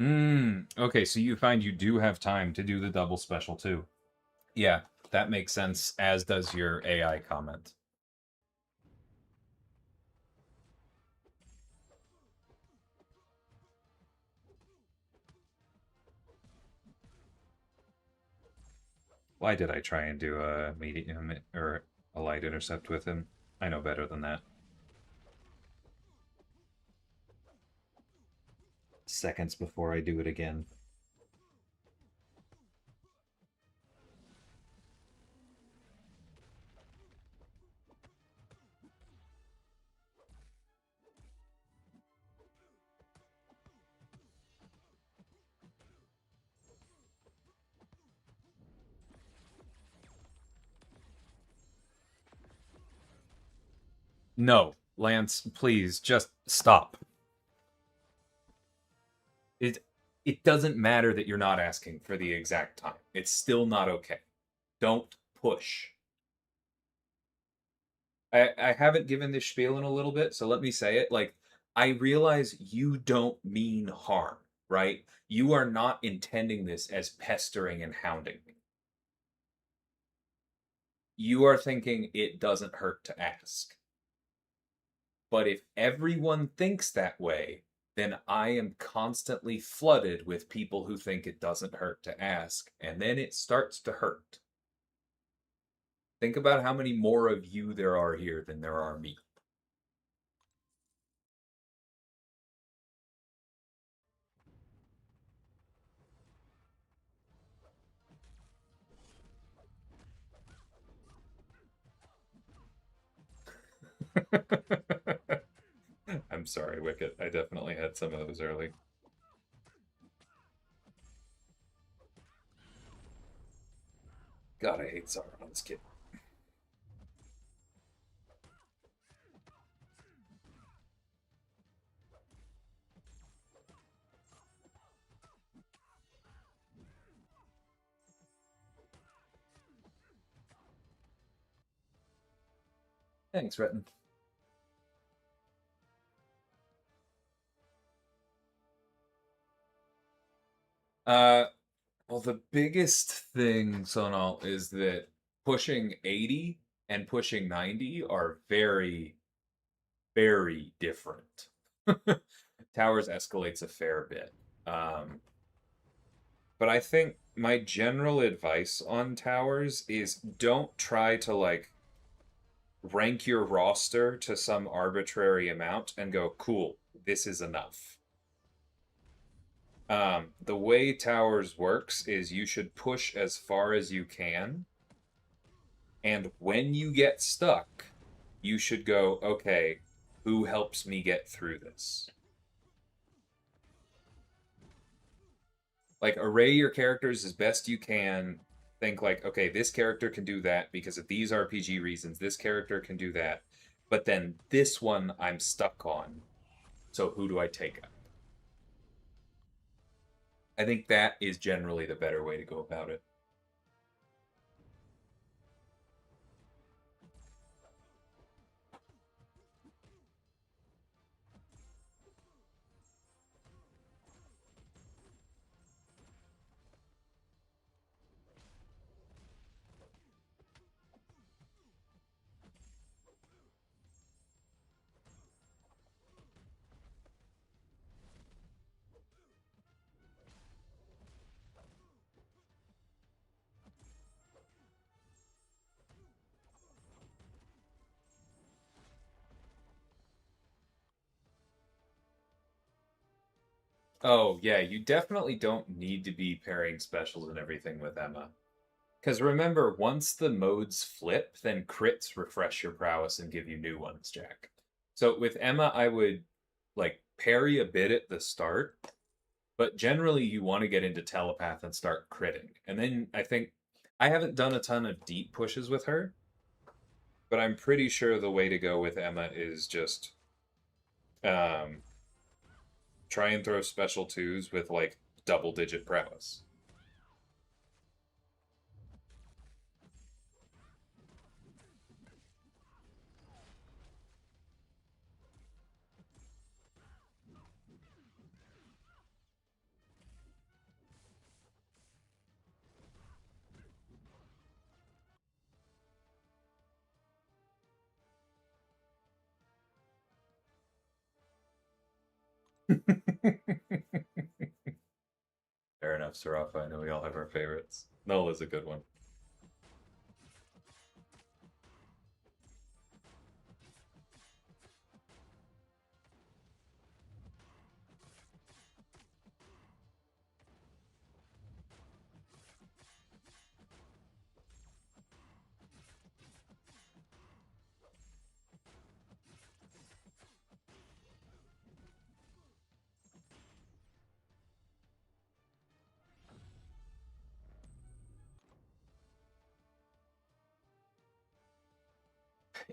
Speaker 2: Okay, so you find you do have time to do the double special too. Yeah, that makes sense, as does your AI comment.
Speaker 1: Why did I try and do a medium or a light intercept with him? I know better than that. Seconds before I do it again.
Speaker 2: No, Lance, please just stop. It doesn't matter that you're not asking for the exact time. It's still not okay. Don't push. I haven't given this spiel in a little bit, so let me say it. Like, I realize you don't mean harm, right? You are not intending this as pestering and hounding me. You are thinking it doesn't hurt to ask. But if everyone thinks that way, then I am constantly flooded with people who think it doesn't hurt to ask, and then it starts to hurt. Think about how many more of you there are here than there are me. I'm sorry, Wicket. I definitely had some of those early. God, I hate Sauron's kid. Thanks, Retin. Well, the biggest thing, Sonal, is that pushing 80 and pushing 90 are very, very different. Towers escalates a fair bit. But I think my general advice on towers is don't try to like rank your roster to some arbitrary amount and go, cool, this is enough. The way towers works is you should push as far as you can, and when you get stuck, you should go, okay, who helps me get through this? Like, array your characters as best you can. Think like, okay, this character can do that because of these RPG reasons. This character can do that. But then this one I'm stuck on. So who do I take up? I think that is generally the better way to go about it. Oh, yeah, you definitely don't need to be pairing specials and everything with Emma. Because remember, once the modes flip, then crits refresh your prowess and give you new ones, Jack. So with Emma, I would like parry a bit at the start, but generally you want to get into telepath and start critting. And then I think I haven't done a ton of deep pushes with her, but I'm pretty sure the way to go with Emma is just um, try and throw special twos with like double digit prowess. Fair enough, Sarafa. I know we all have our favorites. Null is a good one.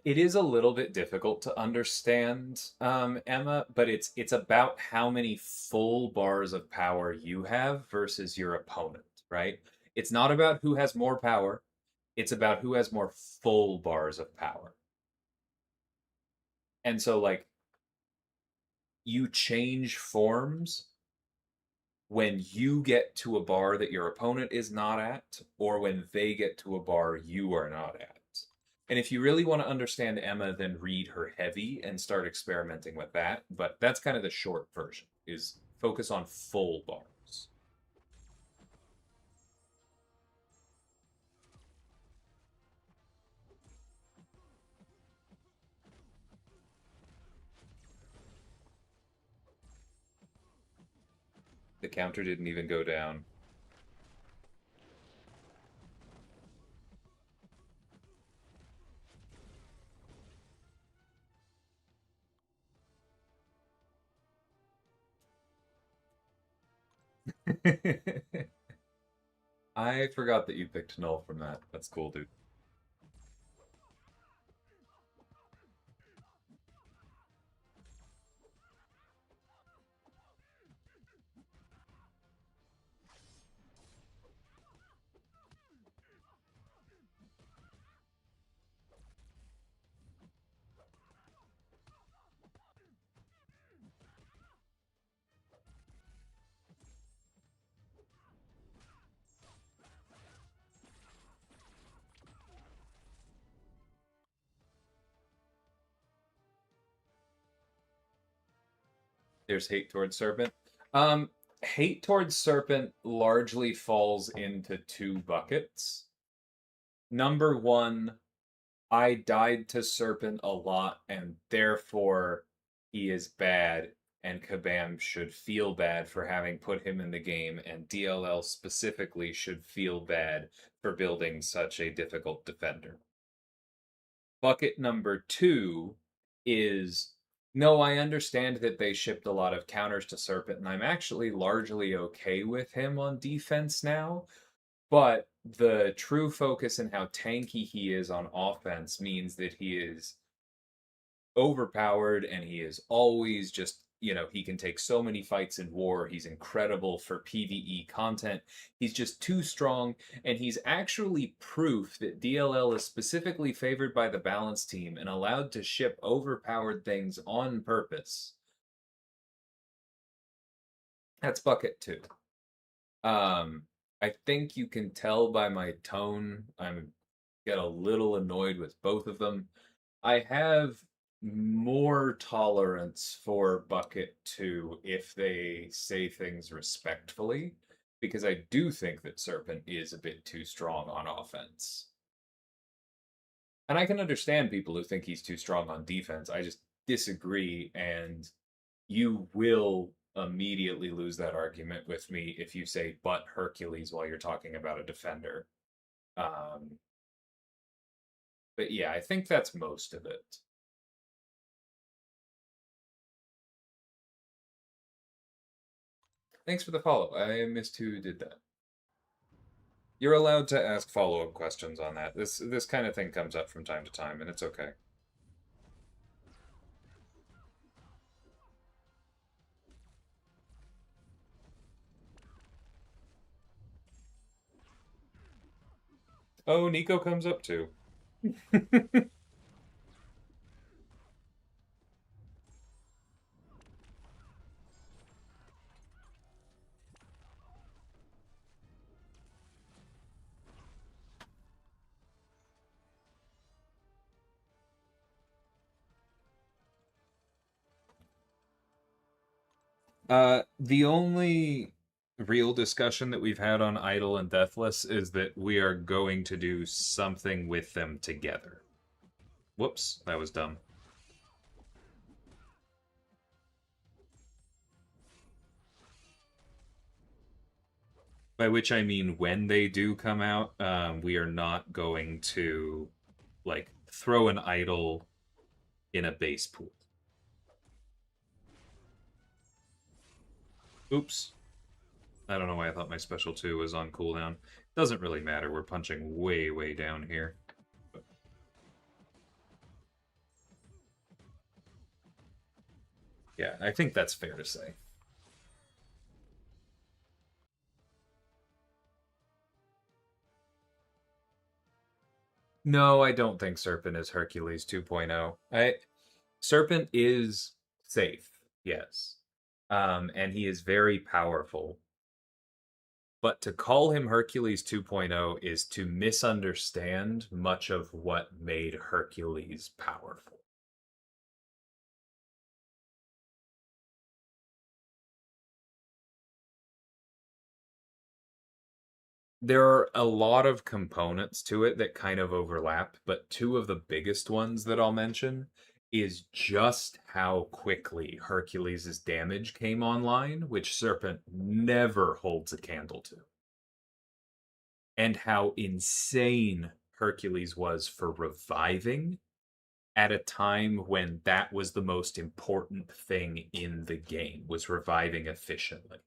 Speaker 2: It is a little bit difficult to understand, Emma, but it's about how many full bars of power you have versus your opponent, right? It's not about who has more power, it's about who has more full bars of power. And so, like, you change forms when you get to a bar that your opponent is not at, or when they get to a bar you are not at. And if you really want to understand Emma, then read her heavy and start experimenting with that. But that's kind of the short version, is focus on full bars. The counter didn't even go down. I forgot that you picked Null from that. That's cool, dude. There's hate towards Serpent. Hate towards Serpent largely falls into two buckets. Number one, I died to Serpent a lot, and therefore he is bad, and Kabam should feel bad for having put him in the game, and DLL specifically should feel bad for building such a difficult defender. Bucket number two is no, I understand that they shipped a lot of counters to Serpent, and I'm actually largely okay with him on defense now. But the true focus and how tanky he is on offense means that he is overpowered and he is always just, he can take so many fights in war. He's incredible for PvE content. He's just too strong, and he's actually proof that DLL is specifically favored by the balance team and allowed to ship overpowered things on purpose. That's bucket two. I think you can tell by my tone, I'm get a little annoyed with both of them. I have more tolerance for bucket two if they say things respectfully, because I do think that Serpent is a bit too strong on offense. And I can understand people who think he's too strong on defense. I just disagree, and you will immediately lose that argument with me if you say but Hercules while you're talking about a defender. But yeah, I think that's most of it. Thanks for the follow. I missed who did that. You're allowed to ask follow-up questions on that. This kind of thing comes up from time to time, and it's okay. Oh, Nico comes up too. The only real discussion that we've had on Idle and Deathless is that we are going to do something with them together. Whoops, that was dumb. By which I mean when they do come out, we are not going to, like, throw an Idle in a base pool. Oops. I don't know why I thought my special 2 was on cooldown. Doesn't really matter. We're punching way, way down here. Yeah, I think that's fair to say. No, I don't think Serpent is Hercules 2.0. Serpent is safe, yes. And he is very powerful. But to call him Hercules 2.0 is to misunderstand much of what made Hercules powerful. There are a lot of components to it that kind of overlap, but two of the biggest ones that I'll mention is just how quickly Hercules' damage came online, which Serpent never holds a candle to, and how insane Hercules was for reviving at a time when that was the most important thing in the game, was reviving efficiently.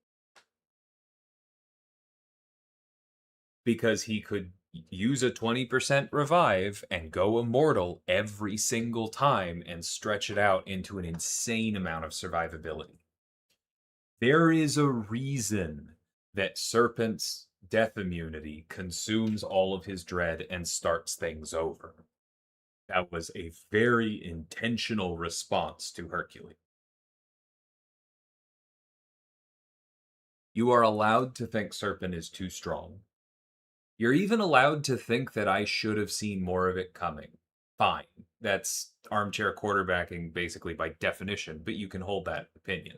Speaker 2: Because he could use a 20% revive and go immortal every single time and stretch it out into an insane amount of survivability. There is a reason that Serpent's death immunity consumes all of his dread and starts things over. That was a very intentional response to Hercules. You are allowed to think Serpent is too strong. You're even allowed to think that I should have seen more of it coming. Fine. That's armchair quarterbacking, basically, by definition, but you can hold that opinion.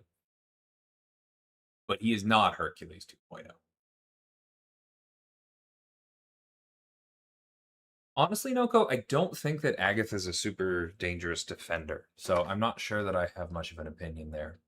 Speaker 2: But he is not Hercules 2.0. Honestly, Noko, I don't think that Agatha's a super dangerous defender, so I'm not sure that I have much of an opinion there.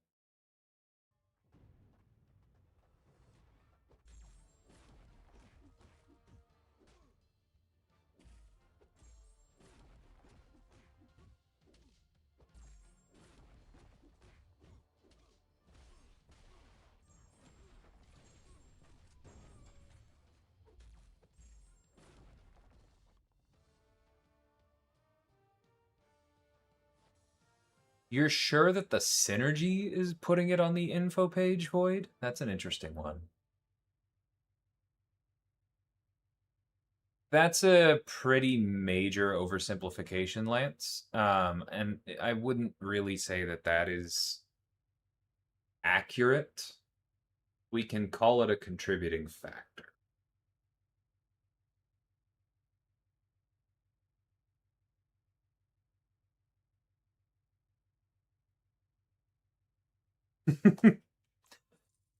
Speaker 2: You're sure that the synergy is putting it on the info page, Void? That's an interesting one. That's a pretty major oversimplification, Lance. And I wouldn't really say that that is accurate. We can call it a contributing factor.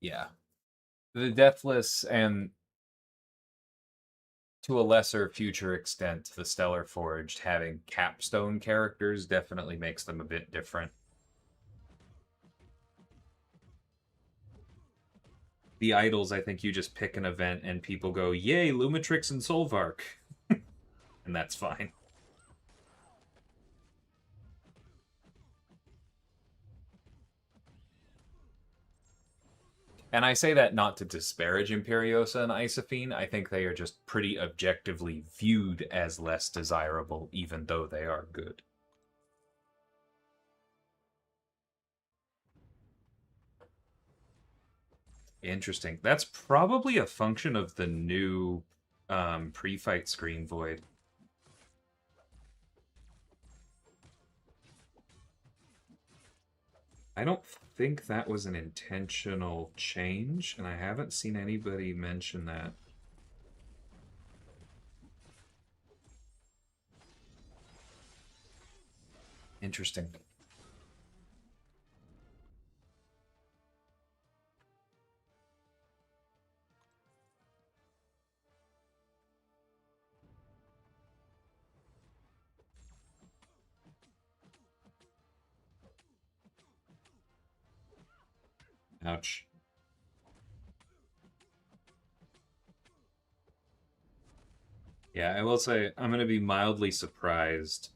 Speaker 2: Yeah. The Deathless and to a lesser future extent, the Stellar Forged having capstone characters definitely makes them a bit different. The idols, I think you just pick an event and people go, yay, Lumitrix and Solvark. And that's fine. And I say that not to disparage Imperiosa and Isophene. I think they are just pretty objectively viewed as less desirable, even though they are good. Interesting. That's probably a function of the new pre-fight screen, Void. I don't think that was an intentional change, and I haven't seen anybody mention that. Interesting.
Speaker 1: Ouch. Yeah, I will say I'm going to be mildly surprised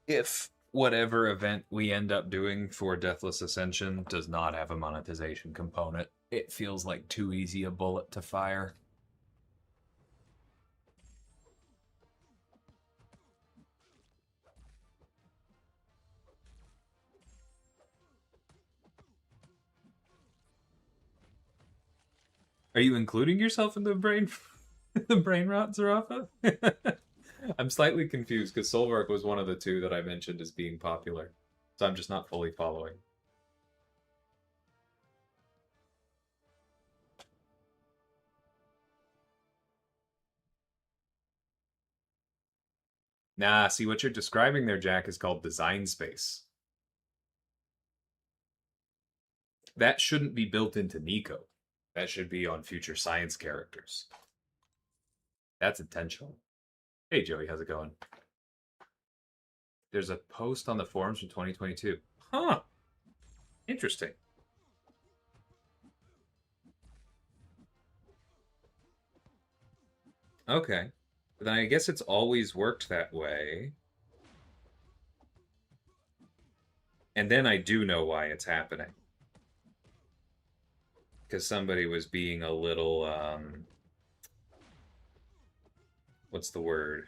Speaker 1: if whatever event we end up doing for Deathless Ascension does not have a monetization component. It feels like too easy a bullet to fire. Are you including yourself in the brain the brain rot, Zarafa? I'm slightly confused because Solvark was one of the two that I mentioned as being popular. So I'm just not fully following. Nah, see what you're describing there, Jack, is called design space. That shouldn't be built into Nico. That should be on future science characters. That's intentional. Hey, Joey, how's it going? There's a post on the forums from 2022. Huh. Interesting. Okay. But then I guess it's always worked that way. And then I do know why it's happening. Because somebody was being a little, what's the word?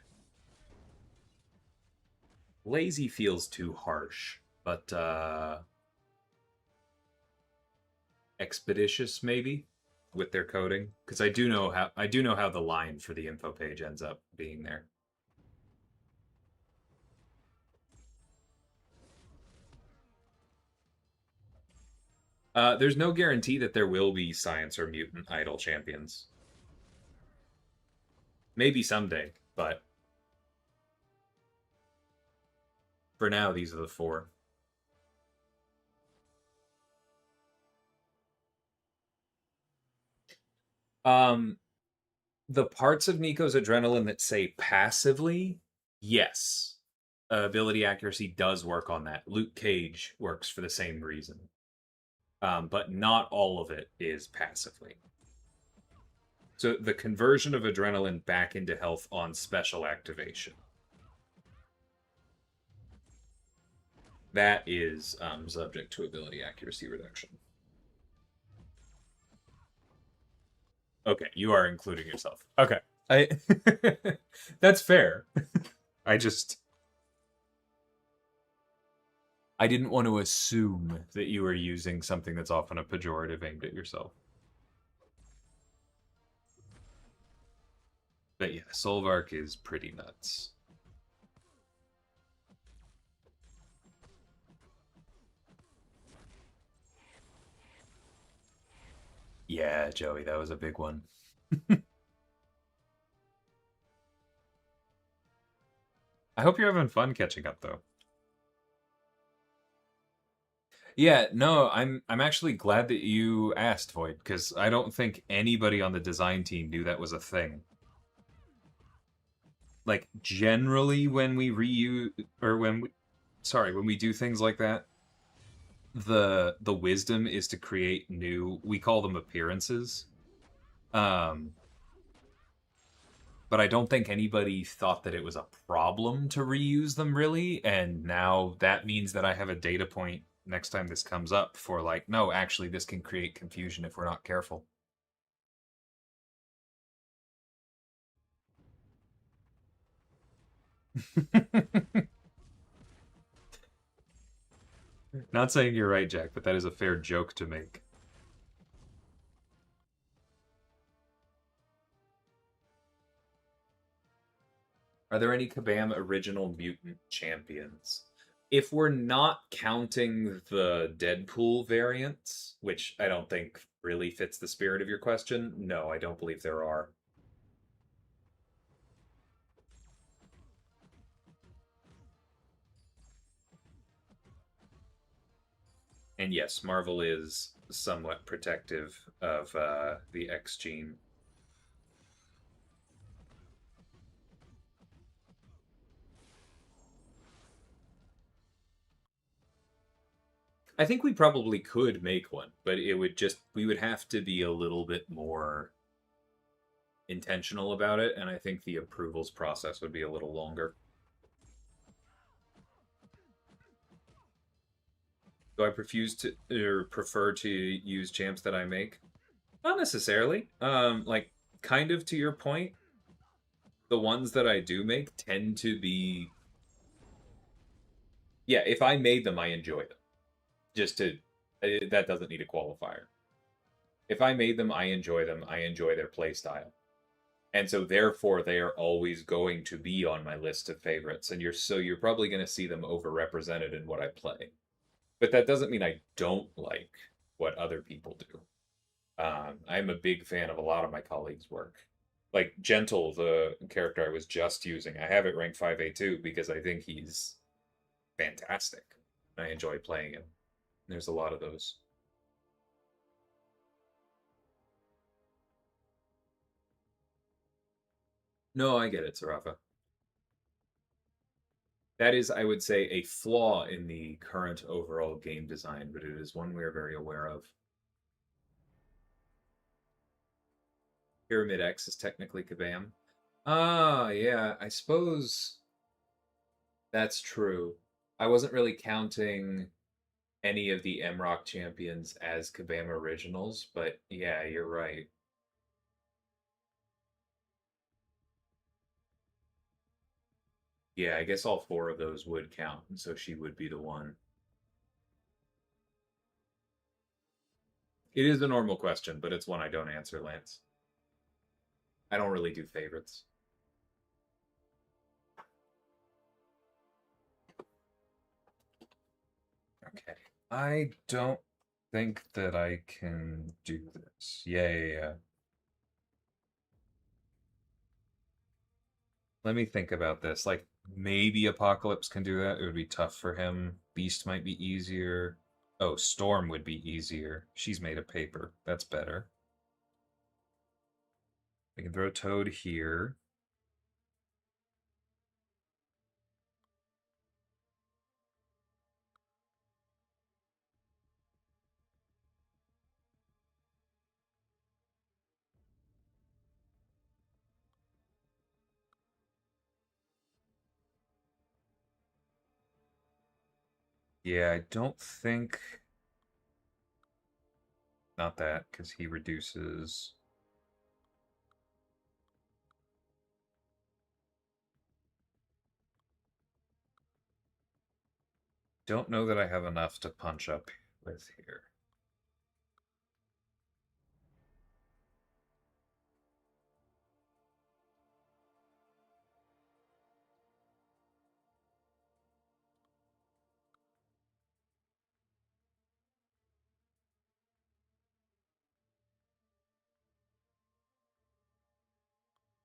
Speaker 1: Lazy feels too harsh, but expeditious maybe with their coding. Because I do know how the line for the info page ends up being there. There's no guarantee that there will be science or mutant idol champions. Maybe someday, but for now, these are the four. The parts of Nico's adrenaline that say passively, yes. Ability accuracy does work on that. Luke Cage works for the same reason. But not all of it is passively. So the conversion of adrenaline back into health on special activation. That is subject to ability accuracy reduction. Okay, you are including yourself. Okay. That's fair. I didn't want to assume that you were using something that's often a pejorative aimed at yourself. But yeah, Solvark is pretty nuts. Yeah, Joey, that was a big one. I hope you're having fun catching up, though. Yeah, no, I'm actually glad that you asked, Void, because I don't think anybody on the design team knew that was a thing. Like, generally when we reuse or when we do things like that, the wisdom is to create new, we call them appearances. But I don't think anybody thought that it was a problem to reuse them, really, and now that means that I have a data point next time this comes up for like, no, actually this can create confusion if we're not careful. Not saying you're right, Jack, but that is a fair joke to make. Are there any Kabam original mutant champions? If we're not counting the Deadpool variants, which I don't think really fits the spirit of your question, no, I don't believe there are. And yes, Marvel is somewhat protective of the X gene.
Speaker 2: I think we probably could make one, but it would just we would have to be a little bit more intentional about it, and I think the approvals process would be a little longer. Do I prefer to use champs that I make? Not necessarily. Like kind of to your point, the ones that I do make tend to be yeah, if I made them, I enjoy them. Just to that doesn't need a qualifier. If I made them, I enjoy them. I enjoy their play style. And so therefore they are always going to be on my list of favorites and you're probably going to see them overrepresented in what I play. But that doesn't mean I don't like what other people do. I'm a big fan of a lot of my colleagues' work. Like Gentle, the character I was just using, I have it ranked 5A2 because I think he's fantastic. I enjoy playing him. There's a lot of those. No, I get it, Sarafa. That is, I would say, a flaw in the current overall game design, but it is one we are very aware of. Pyramid X is technically Kabam. Ah, yeah, I suppose that's true. I wasn't really counting any of the M-Rock champions as Kabam originals, but yeah, you're right. Yeah, I guess all four of those would count, and so she would be the one. It is a normal question, but it's one I don't answer, Lance. I don't really do favorites. Okay. I don't think that I can do this. Yeah. Let me think about this. Like, maybe Apocalypse can do that. It would be tough for him. Beast might be easier. Oh, Storm would be easier. She's made of paper. That's better. I can throw Toad here. Yeah, I don't think... Not that, because he reduces... Don't know that I have enough to punch up with here.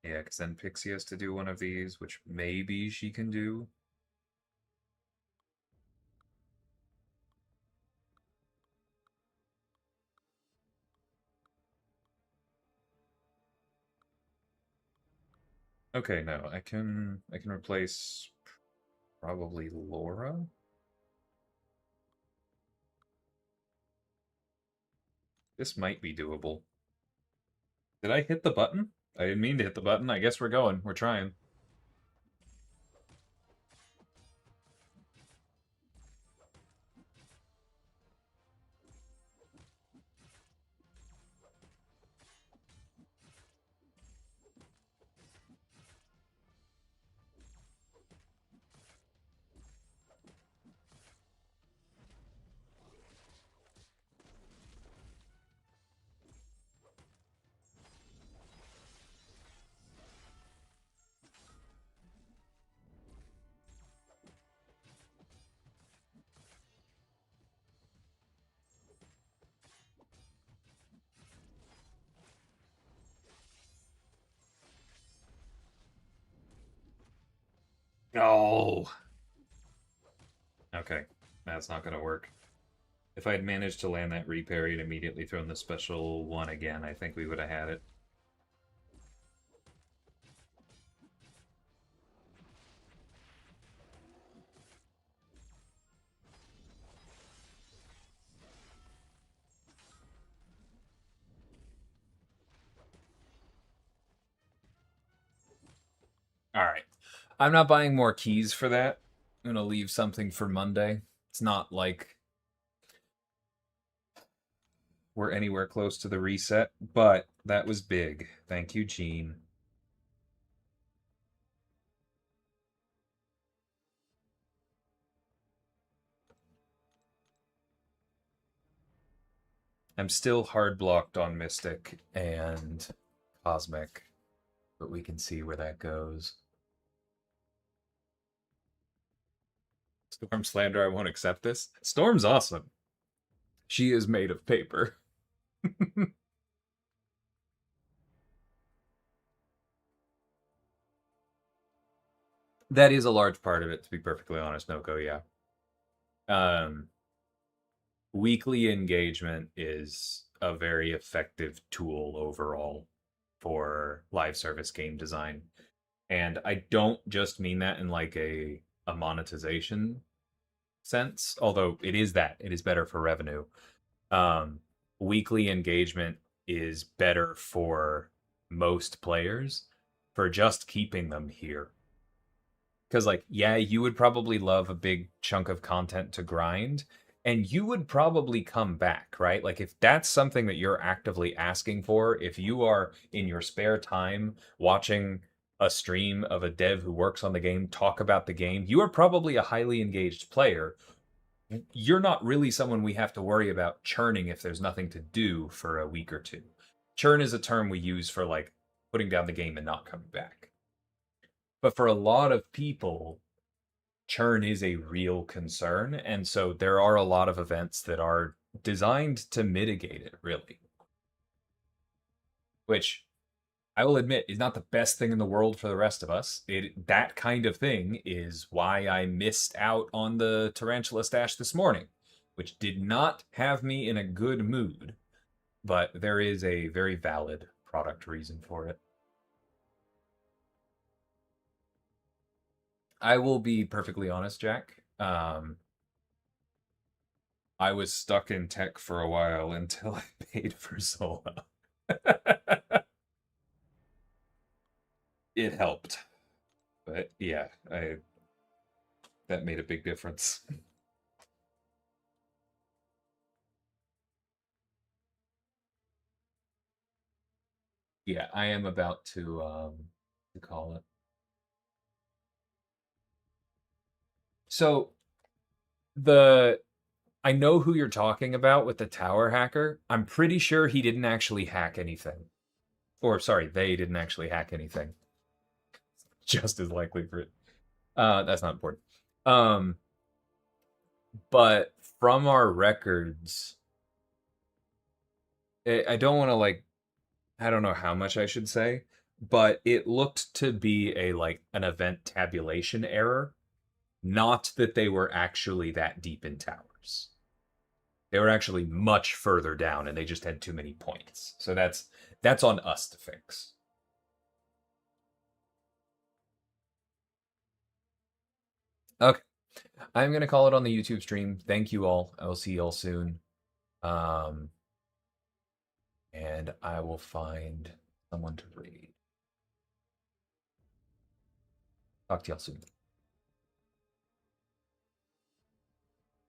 Speaker 2: Yeah, because then Pixie has to do one of these, which maybe she can do. Okay, no, I can replace probably Laura. This might be doable. Did I hit the button? I didn't mean to hit the button. I guess we're going. We're trying. No. Okay, that's not gonna work. If I had managed to land that reparry and immediately thrown the special one again, I think we would have had it. All right. I'm not buying more keys for that. I'm going to leave something for Monday. It's not like we're anywhere close to the reset, but that was big. Thank you, Gene. I'm still hard blocked on Mystic and Cosmic, but we can see where that goes. Storm slander, I won't accept this. Storm's awesome. She is made of paper. That is a large part of it, to be perfectly honest, Noko, yeah. Weekly engagement is a very effective tool overall for live service game design. And I don't just mean that in like a monetization sense, although it is that. It is better for revenue. Weekly engagement is better for most players for just keeping them here. Because, like, yeah, you would probably love a big chunk of content to grind, and you would probably come back, right? Like, if that's something that you're actively asking for, if you are in your spare time watching a stream of a dev who works on the game talk about the game, you are probably a highly engaged player. You're not really someone we have to worry about churning if there's nothing to do for a week or two. Churn is a term we use for, like, putting down the game and not coming back. But for a lot of people, churn is a real concern. And so there are a lot of events that are designed to mitigate it, really. Which I will admit is not the best thing in the world for the rest of us. That kind of thing is why I missed out on the Tarantula Stash this morning, which did not have me in a good mood. But there is a very valid product reason for it. I will be perfectly honest, Jack. I was stuck in tech for a while until I paid for Zola. It helped. But yeah, that made a big difference. Yeah, I am about to call it. So I know who you're talking about with the tower hacker. I'm pretty sure he didn't actually hack anything. Or sorry, they didn't actually hack anything. Just as likely for it. That's not important. But from our records, I don't want to like, I don't know how much I should say, but it looked to be an event tabulation error, not that they were actually that deep in towers. They were actually much further down, and they just had too many points. So that's on us to fix. Okay. I'm going to call it on the YouTube stream. Thank you all. I will see you all soon. And I will find someone to raid. Talk to y'all soon.